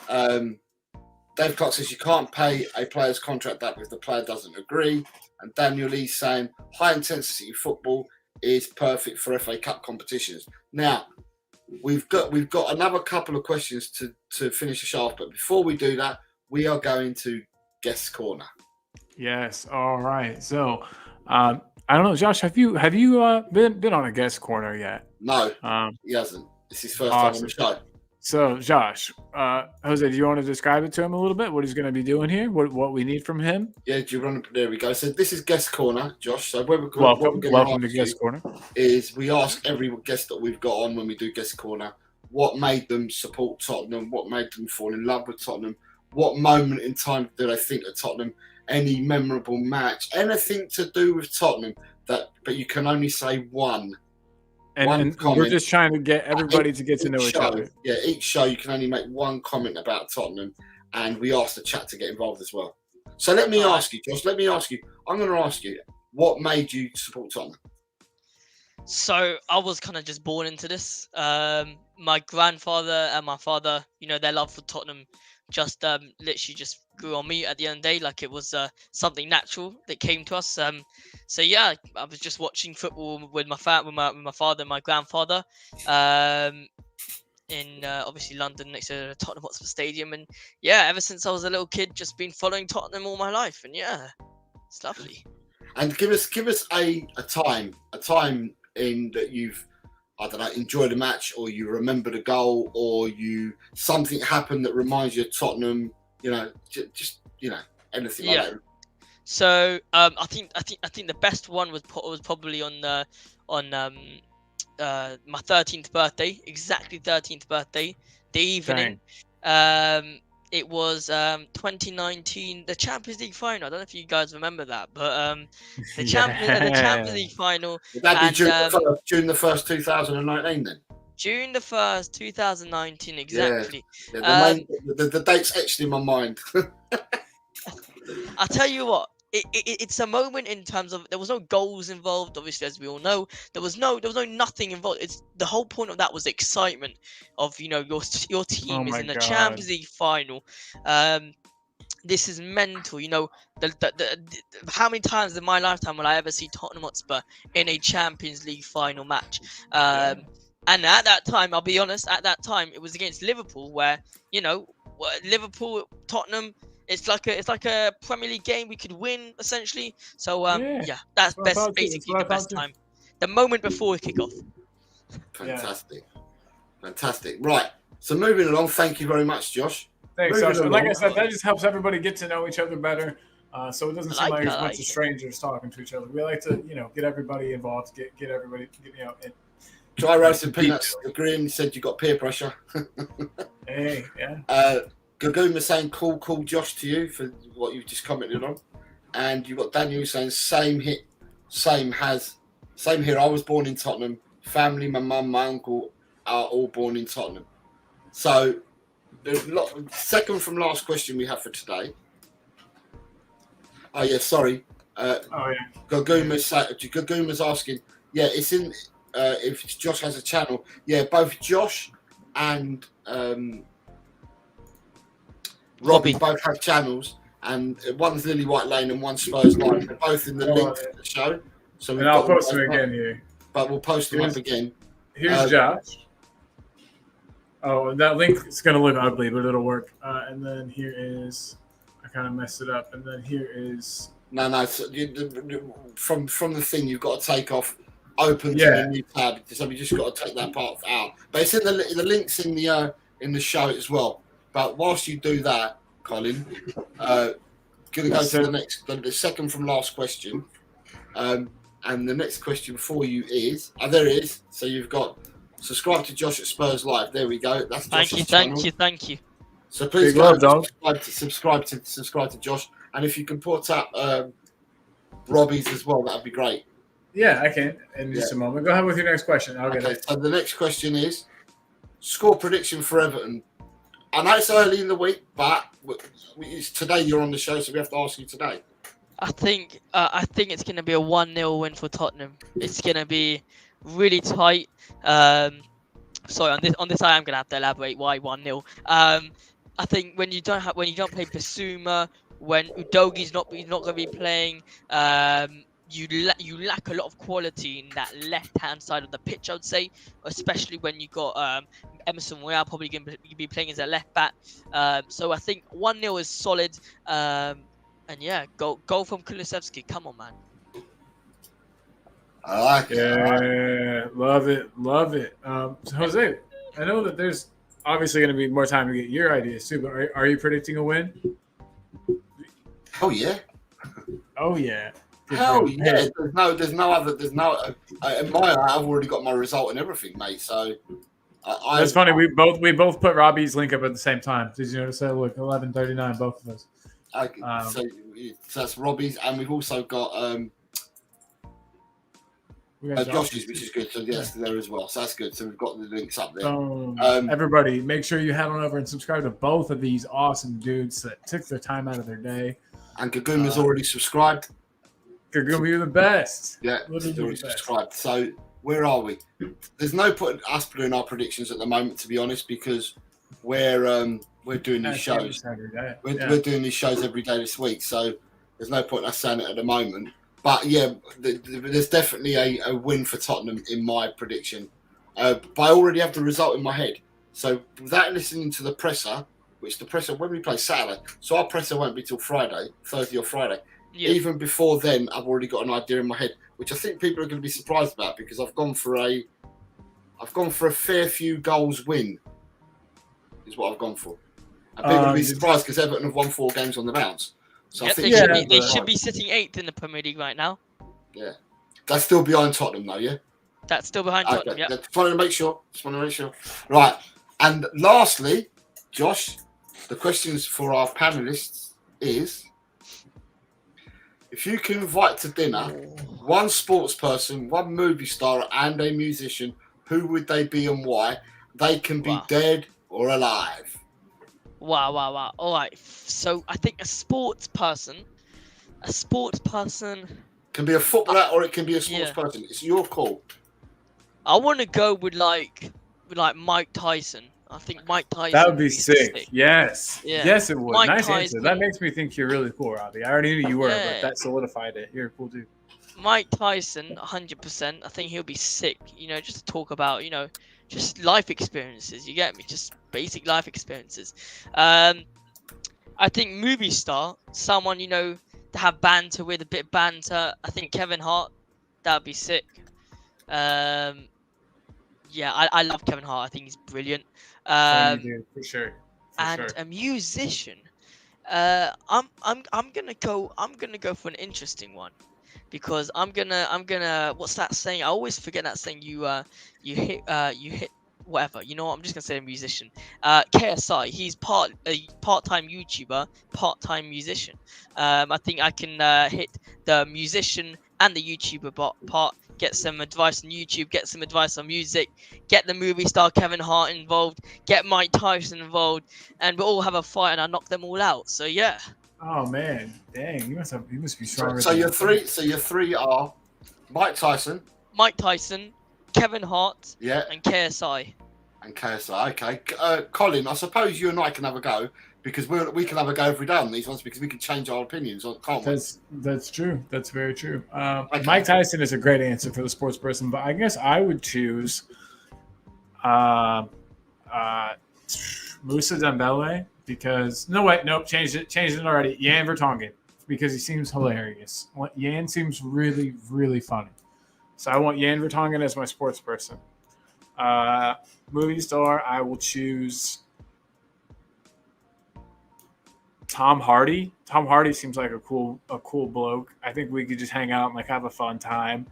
B: Dave Clark says you can't pay a player's contract up if the player doesn't agree. And Daniel Lee saying high intensity football is perfect for FA Cup competitions. Now, we've got another couple of questions to finish the show off, but before we do that, we are going to Guest Corner.
A: Yes. All right. So, I don't know, Josh. Have you been on a Guest Corner yet?
B: No, he hasn't. It's his first time on the show.
A: So, Josh, Jose, do you want to describe it to him a little bit? What he's going to be doing here? What we need from him?
B: Yeah, do you run? There we go. So this is Guest Corner, Josh. So
A: welcome to Guest Corner.
B: Is we ask every guest that we've got on when we do Guest Corner what made them support Tottenham, what made them fall in love with Tottenham, what moment in time do they think of Tottenham, any memorable match, anything to do with Tottenham but you can only say one.
A: And we're just trying to get everybody to get to know each other.
B: Yeah, each show you can only make one comment about Tottenham, and we ask the chat to get involved as well. So let me ask you, Josh, I'm going to ask you, what made you support Tottenham?
E: So I was kind of just born into this. My grandfather and my father, their love for Tottenham just literally just grew on me at the end of the day, like it was something natural that came to us. So yeah, I was just watching football with my father and my grandfather in obviously London next to Tottenham Hotspur Stadium, and yeah, ever since I was a little kid, just been following Tottenham all my life, and yeah, it's lovely.
B: And give us a time in that you've, I don't know, enjoyed a match, or you remember the goal, or something happened that reminds you of Tottenham. Just anything like that.
E: So I think the best one was probably on my 13th birthday, exactly 13th birthday, the evening. Dang. It was 2019, the Champions League final. I don't know if you guys remember that, but the Champions League final.
B: Would that be June the 1st, 2019 then?
E: June the 1st, 2019, exactly.
B: Yeah, the date's etched in my mind.
E: I'll tell you what, it's a moment in terms of there was no goals involved, obviously, as we all know. There was no nothing involved. It's the whole point of that was the excitement of your team is in the Champions League final. This is mental. How many times in my lifetime will I ever see Tottenham Hotspur in a Champions League final match? And at that time, I'll be honest, it was against Liverpool, where Liverpool, Tottenham. It's like a Premier League game we could win, essentially. So that's basically the best time. The moment before kick-off.
B: Fantastic. Right. So moving along, thank you very much, Josh.
A: Thanks, Josh. Like I said, that just helps everybody get to know each other better. So it doesn't seem like it's a bunch of strangers talking to each other. We like to, get everybody involved, get everybody,
B: Dry Roasted Peanuts agreeing, said you got peer pressure.
A: Hey, yeah.
B: Gaguma saying cool Josh to you for what you've just commented on. And you've got Daniel saying same here. I was born in Tottenham. Family, my mum, my uncle are all born in Tottenham. So the second from last question we have for today. Oh yeah, sorry. Gaguma's asking. Yeah, it's in. If Josh has a channel, yeah, both Josh and Robbie both have channels, and one's Lily White Lane and one's Spurs Live. They're both in the link to the show. So
A: and I'll post them again here.
B: But we'll post them up again.
A: Here's Josh. Oh, that link is going to look ugly, but it'll work. And then here is, I kind of messed it up. And then here is.
B: No. So from the thing, you've got to take off open to the new tab. So you just got to take that part out. But it's in the links in the show as well. But whilst you do that, Colin, going to go to the second from last question. And the next question for you is, there it is. So you've got subscribe to Josh at Spurs Live. There we go. That's Josh's channel.
E: Thank you.
B: So please go subscribe to Josh, and if you can put up Robbie's as well, that'd be great.
A: Yeah, I can in just a moment. Go ahead with your next question. I'll get it.
B: So the next question is score prediction for Everton. I know it's early in the week, but today you're on the show, so we have to ask you today.
E: I think it's going to be a 1-0 win for Tottenham. It's going to be really tight. Sorry, on this I am going to have to elaborate why 1-0. I think when you don't play Basuma, when Udogi's not going to be playing, you lack a lot of quality in that left-hand side of the pitch, I would say, especially when you got Emerson Royal probably going to be playing as a left back. So I think 1-0 is solid. And yeah, goal from Kulusevski. Come on, man.
B: I like it.
A: Yeah, love it. So Jose, I know that there's obviously going to be more time to get your ideas too, but are you predicting a win?
B: Oh yeah.
A: Oh yeah.
B: Hell yeah. There's no other. In my I've already got my result and everything, mate. So
A: that's funny. We both put Robbie's link up at the same time. Did you notice that? Look, 11:39, both of us.
B: So that's Robbie's, and we've also got Josh's, which is good. So yes, there as well. So that's good. So we've got the links up there.
A: Everybody, make sure you head on over and subscribe to both of these awesome dudes that took their time out of their day.
B: And Gaguma's already subscribed.
A: Gaguma, you're the best.
B: Yeah, he's already subscribed. So where are we? There's no point in us doing our predictions at the moment, to be honest, because we're doing these shows. We're doing these shows every day this week, so there's no point in us saying it at the moment. But yeah, there's definitely a win for Tottenham in my prediction. But I already have the result in my head. So without listening to the presser, when we play Saturday, so our presser won't be till Thursday or Friday. Yeah. Even before then, I've already got an idea in my head, which I think people are going to be surprised about because I've gone for a fair few goals win. Is what I've gone for. And people will be surprised because Everton have won 4 games on the bounce. So I think
E: they should be sitting 8th in the Premier League right now.
B: Yeah, that's still behind Tottenham, though. Yeah,
E: that's still behind Tottenham. Yeah,
B: just wanted to make sure. Right, and lastly, Josh, the questions for our panelists is: if you can invite to dinner one sports person, one movie star, and a musician, who would they be and why? They can be dead or alive.
E: Wow. All right. So I think a sports person
B: can be a footballer or it can be a sports person. It's your call.
E: I want to go with like Mike Tyson. I think Mike Tyson.
A: That would be sick. Yes.
E: Yeah.
A: Yes, it would.
E: Mike
A: nice
E: Tyson.
A: answer. That makes me think you're really cool, Robbie. I already knew you were, but that solidified it. You're a cool dude.
E: Mike Tyson, 100%. I think he'll be sick. Just to talk about, just life experiences. You get me? Just basic life experiences. I think movie star, someone to have banter with, a bit of banter. I think Kevin Hart, that'd be sick. I love Kevin Hart. I think he's brilliant.
A: For sure.
E: A musician. I'm gonna go for an interesting one, because I'm gonna what's that saying? I always forget that saying. You hit whatever. You know what? I'm just gonna say a musician. KSI. He's a part-time YouTuber, part-time musician. I think I can hit the musician and the YouTuber part. Get some advice on YouTube. Get some advice on music. Get the movie star Kevin Hart involved. Get Mike Tyson involved, and we'll all have a fight, and I knock them all out. So yeah.
A: Oh man, dang! You must be stronger.
B: So your three are Mike Tyson.
E: Mike Tyson, Kevin Hart,
B: Yeah.
E: and KSI.
B: And KSI. Okay. Colin, I suppose you and I can have a go because we can have a go every day on these ones because we can change our opinions, can't we?
A: That's true. That's very true.
B: Okay.
A: Mike Tyson is a great answer for the sports person, but I guess I would choose Musa Dembele because changed it already. Jan Vertonghen because he seems hilarious. Jan seems really, really funny. So I want Jan Vertonghen as my sports person. Movie star, I will choose Tom Hardy. Tom Hardy seems like a cool bloke. I think we could just hang out and like have a fun time.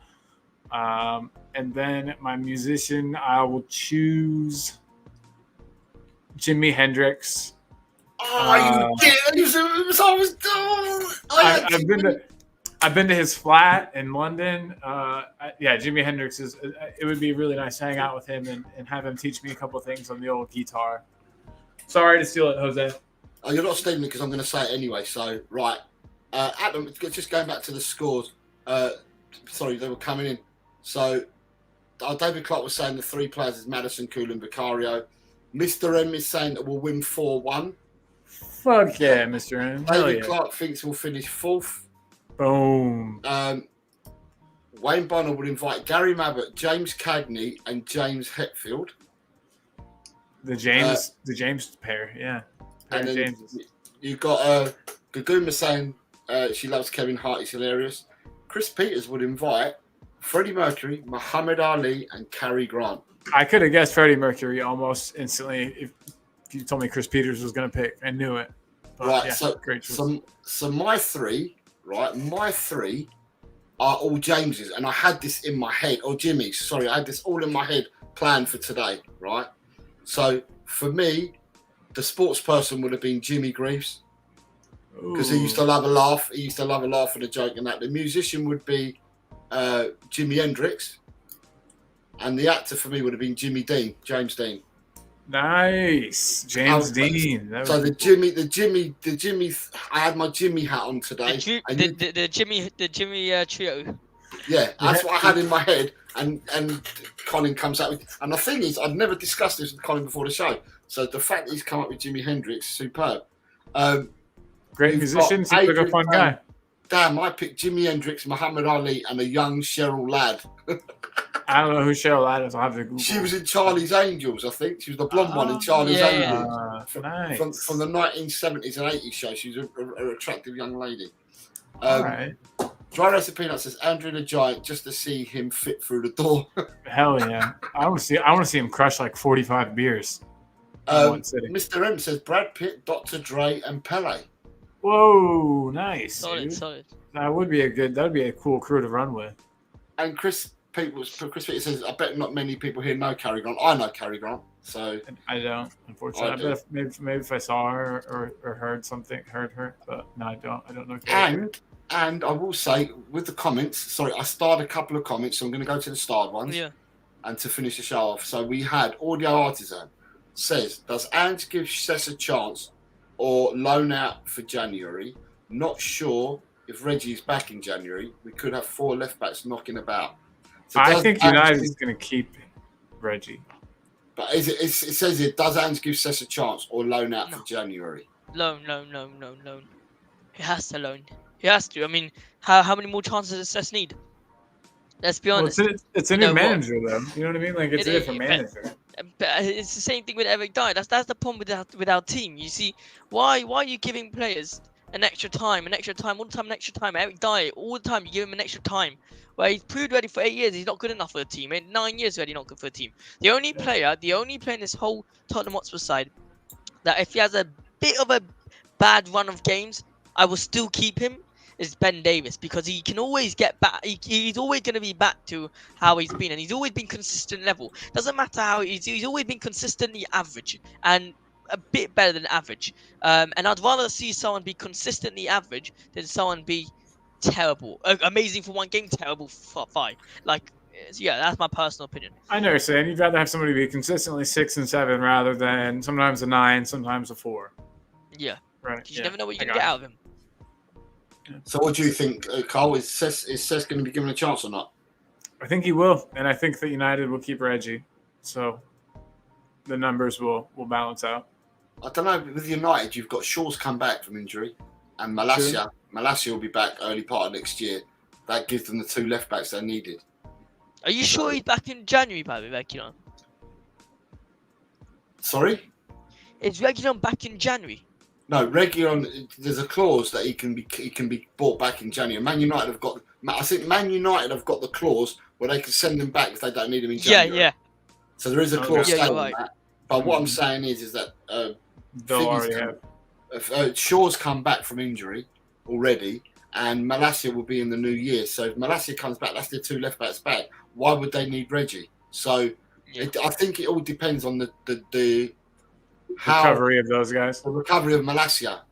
A: And then my musician, I will choose Jimi Hendrix. I've been to his flat in London. Jimi Hendrix is. It would be really nice to hang out with him and have him teach me a couple things on the old guitar. Sorry to steal it, Jose.
B: Oh, you're not stealing it because I'm going to say it anyway. So right, Adam, just going back to the scores. Sorry, they were coming in. So David Clark was saying the three players is Madison, Coolin, Vicario. Mr. M is saying that we'll win 4-1.
A: Fuck yeah, Mr. M.
B: David Clark thinks we'll finish 4th.
A: Boom.
B: Wayne Bonner would invite Gary Mabbott, James Cagney, and James Hetfield.
A: The James pair, yeah.
B: And then you've got Gaguma saying she loves Kevin Hart, he's hilarious. Chris Peters would invite Freddie Mercury, Muhammad Ali, and Cary Grant.
A: I could have guessed Freddie Mercury almost instantly if you told me Chris Peters was going to pick. I knew it. But
B: Right,
A: yeah, great choice.
B: so my three are all James's, and I had this in my head, or Jimmy's, sorry, I had this all in my head planned for today, right? So for me, the sports person would have been Jimmy Greaves, because he used to love a laugh. He used to love a laugh and a joke and that. The musician would be Jimi Hendrix, and the actor for me would have been James Dean.
A: Nice, James Dean.
B: So the Jimmy. I had my Jimmy hat on today.
E: The Jimmy trio.
B: Yeah, that's what I had in my head, and Colin comes out with. And the thing is, I'd never discussed this with Colin before the show, so the fact that he's come up with Jimi Hendrix, superb.
A: Great musician, seems like a fun guy.
B: Damn, I picked Jimi Hendrix, Muhammad Ali, and a young Cheryl Ladd.
A: I don't know who Cheryl Ladd is. I'll have to Google.
B: She was in Charlie's Angels, I think. She was the blonde one in Charlie's Angels.
A: Nice.
B: From the 1970s and 80s show. She was an attractive young lady.
A: All right.
B: Dry Roasted Peanut says Andrew the Giant just to see him fit through the door.
A: Hell yeah! I want to see him crush like 45 beers.
B: Mr. M says Brad Pitt, Dr. Dre, and Pele.
A: Whoa, nice.
E: Solid.
A: That would be a cool crew to run with.
B: And Chris Peter says, I bet not many people here know Cary Grant. I know Cary Grant, so
A: I don't, unfortunately. I bet maybe if I saw her or heard her, but no, I don't know.
B: And I will say with the comments, sorry, I starred a couple of comments, so I'm going to go to the starred ones.
E: Yeah.
B: And to finish the show off, so we had Audio Artisan says, does Ange give Cess a chance or loan out for January? Not sure if Reggie is back in January. We could have 4 left backs knocking about. So
A: I think United is going to keep Reggie.
B: But it says here, does Ange give Cess a chance or loan out for January?
E: Loan. He has to loan. He has to. I mean, how many more chances does Cess need? Let's be honest.
A: Well, it's a new manager, though. You know what I mean? Like, it's a different manager.
E: But it's the same thing with Eric Dyer. That's the problem with our team. You see, why are you giving players an extra time, all the time, an extra time? Eric Dyer, all the time, you give him an extra time. Well, he's proved ready for 8 years. He's not good enough for the team. 9 years already, not good for the team. The only player in this whole Tottenham Hotspur side that if he has a bit of a bad run of games, I will still keep him, is Ben Davis, because he can always get back. He's always going to be back to how he's been, and he's always been consistent level. Doesn't matter how he's always been consistently average and a bit better than average. And I'd rather see someone be consistently average than someone be terrible, amazing for one game, terrible for 5. Like, yeah, that's my personal opinion.
A: I know you're saying you'd rather have somebody be consistently 6 and 7 rather than sometimes a 9, sometimes a 4.
E: Yeah,
A: Right.
E: you never know what you're gonna get out of him.
B: So what do you think, Carl? Is Cess going to be given a chance or not?
A: I think he will, and I think that United will keep Reggie, so the numbers will balance out.
B: I don't know. With United, you've got Shaw's come back from injury, and Malacia will be back early part of next year. That gives them the 2 left backs they needed.
E: Are you sure he's back in January, by the way, Reguilon?
B: Sorry?
E: Is Reguilon back in January?
B: No, Reguilon. There's a clause that he can be brought back in January. Man United have got. I think Man United have got the clause where they can send them back if they don't need him in January.
E: Yeah.
B: So there is a
A: Okay.
B: clause
E: Yeah, you're
B: saying
E: right.
B: that. But what I'm saying is that
A: They'll
B: Figgy's
A: already have.
B: Shaw's come back from injury already, and Malacia will be in the new year. So if Malacia comes back, that's their 2 left backs back. Why would they need Reggie? So
E: Yeah.
B: I think it all depends on the
A: Recovery of those guys.
B: the recovery of Malacia.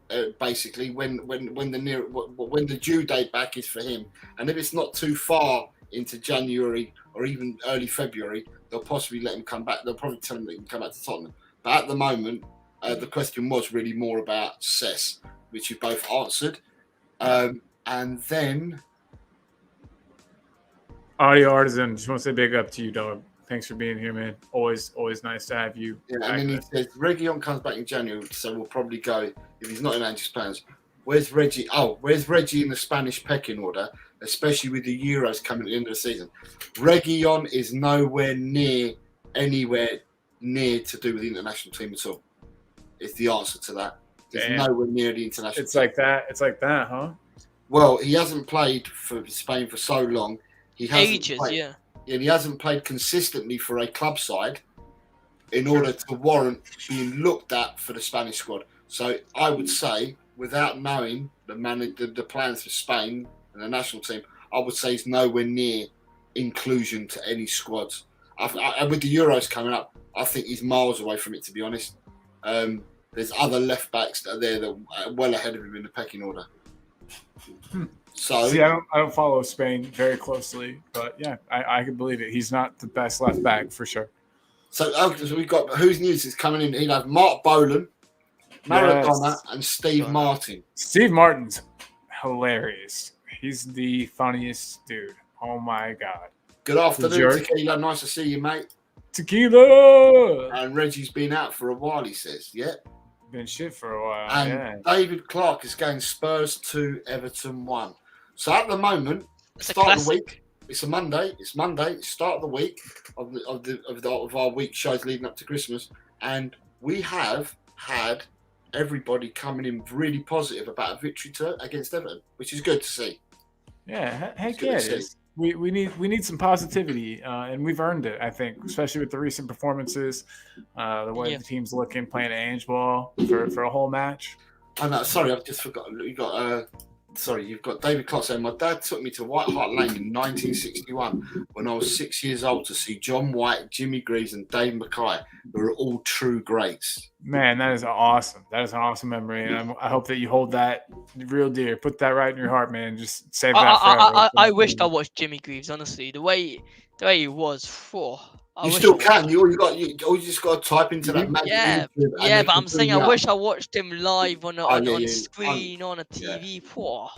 B: Basically, when the due date back is for him, and if it's not too far into January or even early February, they'll possibly let him come back. They'll probably tell him that he can come back to Tottenham. But at the moment, the question was really more about Cess, which you both answered. And then
A: Audio Artisan, just want to say big up to you, dog. Thanks for being here, man. Always nice to have you.
B: yeah,
A: back
B: and then he
A: there.
B: says Reguilon comes back in January, so we'll probably go if he's not in Ange's plans. Where's Reggie? Oh, where's Reggie in the Spanish pecking order, especially with the Euros coming at the end of the season? Reguilon is anywhere near to do with the international team at all. Is the answer to that? He's
A: Damn.
B: nowhere near the international
A: It's
B: team.
A: like that. It's like that, huh?
B: Well, he hasn't played for Spain for so long. He hasn't
E: Ages,
B: played,
E: yeah.
B: and he hasn't played consistently for a club side in order to warrant being looked at for the Spanish squad. So I would say, without knowing the plans for Spain and the national team, I would say he's nowhere near inclusion to any squads. With the Euros coming up, I think he's miles away from it, to be honest. There's other left backs that are there that are well ahead of him in the pecking order. So
A: See, I don't follow Spain very closely, but yeah, I can believe it. He's not the best left back for sure.
B: So we've got whose news is coming in. He'll have Mark Bolan, Maradona,
A: Yes.
B: and Steve Martin.
A: Steve Martin's hilarious. He's the funniest dude. Oh my god.
B: Good afternoon,
A: Jerk.
B: Tequila. Nice to see you, mate.
A: Tequila.
B: And Reggie's been out for a while, he says. Yeah.
A: Been shit for a while.
B: And
A: yeah.
B: David Clark is going Spurs 2, Everton 1. So at the moment,
E: It's a
B: start of the
E: classic.
B: week. It's a Monday. It's Monday. Start of the week of our week shows leading up to Christmas, and we have had everybody coming in really positive about a victory against Everton, which is good to see.
A: Yeah, heck
B: It's good
A: yeah,
B: to
A: it is. We need some positivity, and we've earned it, I think, especially with the recent performances, the way
E: Yeah.
A: the team's looking, playing Ange ball for a whole match.
B: Oh no, sorry, I've just forgotten. You've got David Clark saying, my dad took me to White Hart Lane in 1961 when I was 6 years old to see John White, Jimmy Greaves, and Dave Mackay, who are all true greats.
A: Man, that is awesome. That is an awesome memory, and I hope that you hold that real dear. Put that right in your heart, man. Just save that forever.
E: I wished I watched Jimmy Greaves, honestly. The way he was,
B: You
E: wish
B: still
E: I watched
B: can.
E: him.
B: You just got to type into that magic.
E: Yeah,
B: YouTube and
E: yeah,
B: it
E: but
B: can
E: I'm saying
B: bring
E: I
B: up.
E: wish I watched him live on
B: yeah.
E: screen on a TV. Poor.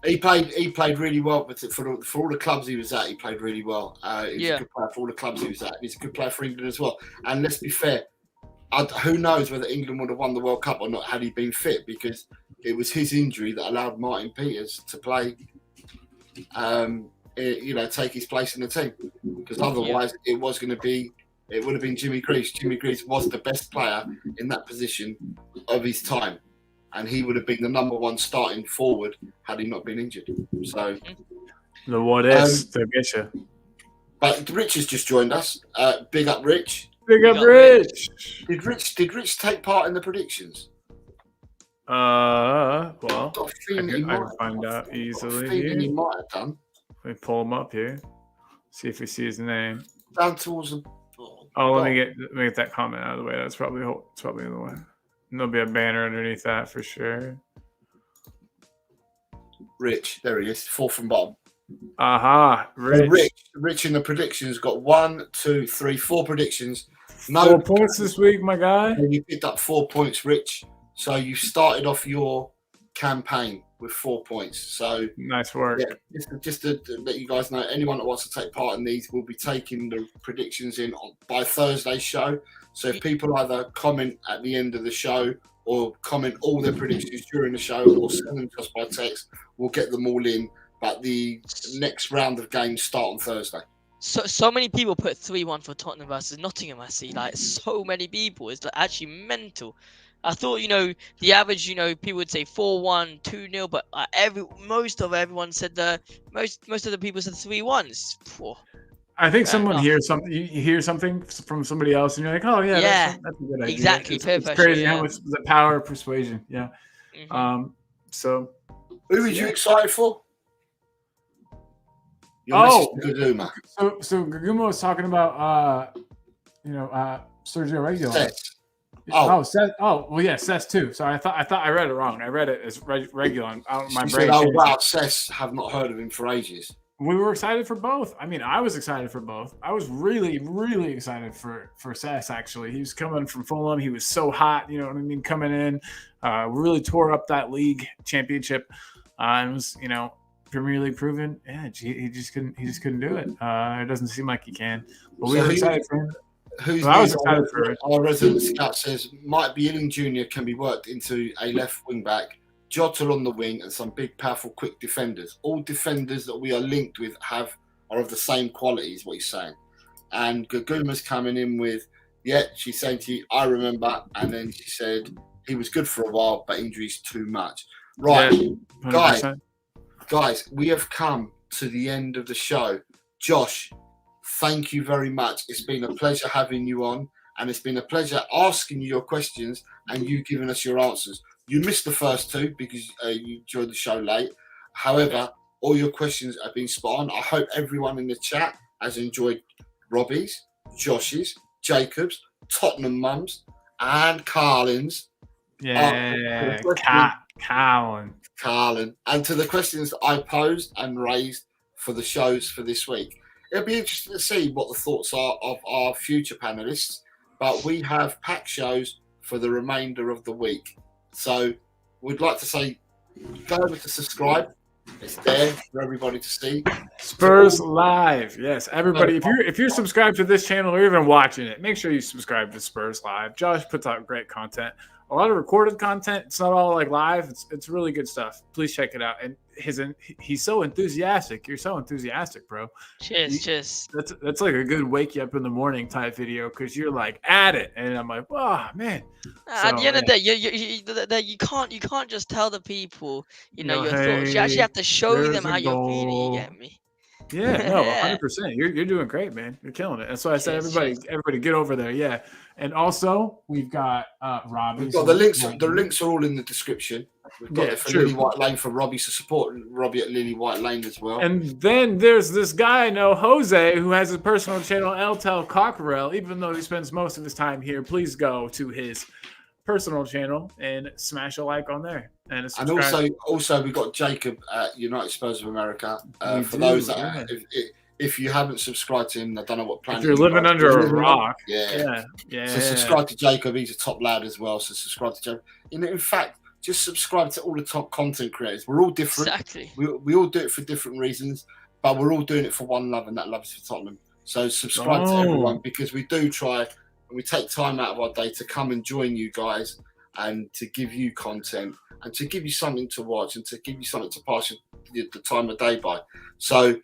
B: He played really well, but for all the clubs he was at, he played really well. He was
E: Yeah.
B: a good player for all the clubs he was at. He's a good player for England as well. And let's be fair, who knows whether England would have won the World Cup or not had he been fit, because it was his injury that allowed Martin Peters to play, take his place in the team. Because otherwise, it would have been Jimmy Greaves. Jimmy Greaves was the best player in that position of his time, and he would have been the number one starting forward had he not been injured. So,
A: The what is, they'll get you.
B: but Rich has just joined us. Big up, Rich.
A: Big up,
E: up,
A: Rich.
B: Did Rich take part in the predictions?
A: Well,
B: I've got a feeling he
A: I
B: might
A: can find
B: have.
A: out
B: I've got a
A: easily
B: feeling he
A: here.
B: might have done.
A: Let me pull him up here. See if we see his name.
B: Down towards the.
A: Oh, let me get that comment out of the way. That's probably in the way. And there'll be a banner underneath that for sure.
B: Rich, there he is, fourth from bottom.
A: Aha,
B: Rich in the predictions got 1, 2, 3, 4 predictions.
A: 4 points this week, my guy.
B: And you picked up 4 points, Rich. So you started off your campaign with 4 points. So
A: nice work.
B: Yeah, just to let you guys know, anyone that wants to take part in these will be taking the predictions in by Thursday's show. So if people either comment at the end of the show or comment all their predictions during the show or send them to us by text, we'll get them all in. But the next round of games start on Thursday.
E: So many people put 3-1 for Tottenham versus Nottingham. I see, like, so many people. It's like actually mental. I thought, the average, people would say 4-1, 2-0, but most of everyone said most of the people said 3-1.
A: I think someone hears something. You hear something from somebody else, and you're like, "Oh yeah, that's a good idea."
E: Exactly.
A: It's crazy how much the power of persuasion. Yeah.
E: Mm-hmm.
B: So, who are you excited for?
A: Gaguma. So Gaguma was talking about Sergio Reguilon. Seth. Oh, well, yeah, Seth too. So I thought I read it wrong. I read it as Reguilon. My brain.
B: Said, wow, Seth, have not heard of him for ages.
A: We were excited for both. I mean, I was excited for both. I was really, really excited for Seth, actually. He was coming from Fulham. He was so hot, you know what I mean, coming in. Really tore up that league championship. And was, Premier League proven. Yeah, he just couldn't do it. It doesn't seem like he can. But we were excited for him.
B: I was excited for it. Our resident scout says Mike Bieling Jr. can be worked into a left wing back. Jota on the wing and some big, powerful, quick defenders. All defenders that we are linked with are of the same quality, is what he's saying. And Gaguma's coming in with, she's saying to you, I remember. And then she said he was good for a while, but injuries too much. Right, guys, we have come to the end of the show. Josh, thank you very much. It's been a pleasure having you on, and it's been a pleasure asking you your questions and you giving us your answers. You missed the first 2 because you joined the show late. However, all your questions have been spot on. I hope everyone in the chat has enjoyed Robbie's, Josh's, Jacob's, Tottenham Mums, and Carlin's.
A: Yeah,
B: Carlin. And to the questions that I posed and raised for the shows for this week. It'll be interesting to see what the thoughts are of our future panelists. But we have packed shows for the remainder of the week. So we'd like to say, go over to subscribe. It's there for everybody to see.
A: Spurs Live. Yes, everybody. If you're subscribed to this channel or even watching it, make sure you subscribe to Spurs Live. Josh puts out great content. A lot of recorded content. It's not all like live. It's really good stuff. Please check it out. And he's so enthusiastic. You're so enthusiastic, bro.
E: Cheers.
A: That's like a good wake you up in the morning type video because you're like at it, and I'm like, oh man.
E: At the end of the day, you can't just tell the people, your thoughts. You actually have to show them how you're feeling. You get me?
A: Yeah, no, 100%. You're doing great, man. You're killing it. That's why I said everybody get over there. Yeah. And also we've got Robbie.
B: We've got the links. The links are all in the description. We've got it for Lily White Lane for Robbie, so support Robbie at Lily White Lane as well.
A: And then there's this guy I know, Jose, who has a personal channel, Eltel Cockerell. Even though he spends most of his time here, please go to his personal channel and smash a like on there. And
B: also we've got Jacob at United Spurs of America. For those that if you haven't subscribed to him, I don't know what plan.
A: If you're living under a rock,
B: yeah. So subscribe to Jacob. He's a top lad as well. So subscribe to Jacob. In fact, just subscribe to all the top content creators. We're all different.
E: Exactly.
B: We all do it for different reasons, but we're all doing it for one love, and that love is for Tottenham. So subscribe to everyone because we do try and we take time out of our day to come and join you guys and to give you content and to give you something to watch and to give you something to pass the time of day by. So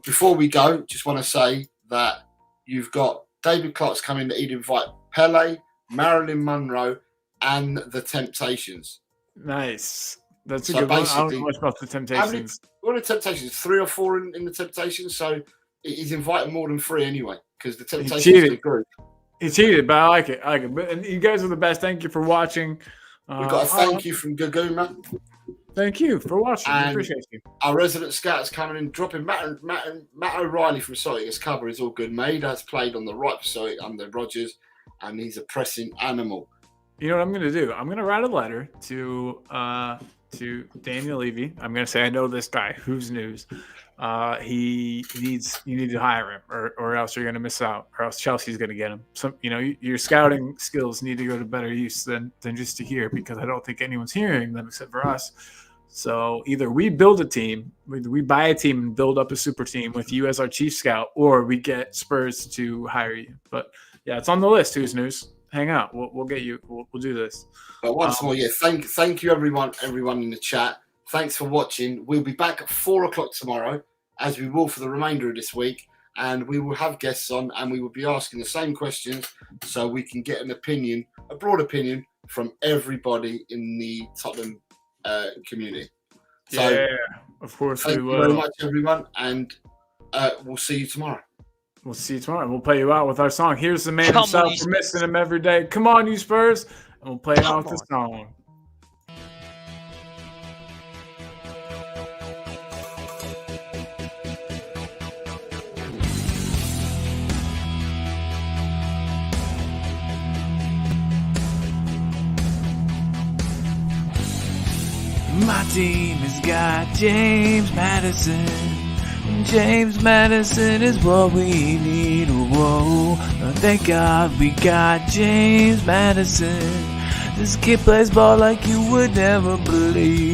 B: before we go, just want to say that you've got David Clark's coming that he'd invite Pele, Marilyn Monroe, and the Temptations.
A: Nice. That's a good one. I don't know much about the Temptations.
B: What are the Temptations? 3 or 4 in the Temptations. So he's invited more than 3 anyway because the Temptations are good.
A: He cheated, but I like it. But and you guys are the best. Thank you for watching.
B: We got a thank you from Gaguma.
A: Thank you for watching. We
B: And
A: appreciate you.
B: Our resident scout is coming in, dropping Matt O'Reilly from Celtic as cover is all good. Maid has played on the right for Celtic under Rodgers, and he's a pressing animal.
A: You know what I'm going to do? I'm going to write a letter to Daniel Levy. I'm going to say, I know this guy. Who's news? You need to hire him, or else you're going to miss out, or else Chelsea's going to get him. Your scouting skills need to go to better use than just to hear, because I don't think anyone's hearing them except for us. So either we build a team, we buy a team and build up a super team with you as our chief scout, or we get Spurs to hire you. But yeah, it's on the list. Who's news? Hang out. We'll get you. We'll do this.
B: But once more, thank you everyone in the chat. Thanks for watching. We'll be back at 4:00 tomorrow, as we will for the remainder of this week, and we will have guests on, and we will be asking the same questions so we can get a broad opinion from everybody in the Tottenham community. So,
A: yeah, of course
B: thank
A: we
B: you
A: will.
B: very much, everyone, and we'll see you tomorrow.
A: We'll see you tomorrow. We'll play you out with our song. Here's the man
E: Come on,
A: himself.
E: you
A: We're missing him every day. Come on, you Spurs. And we'll play it out with the song. My team has got James Madison. James Madison is what we need. Whoa, thank God we got James Madison. This kid plays ball like you would never believe.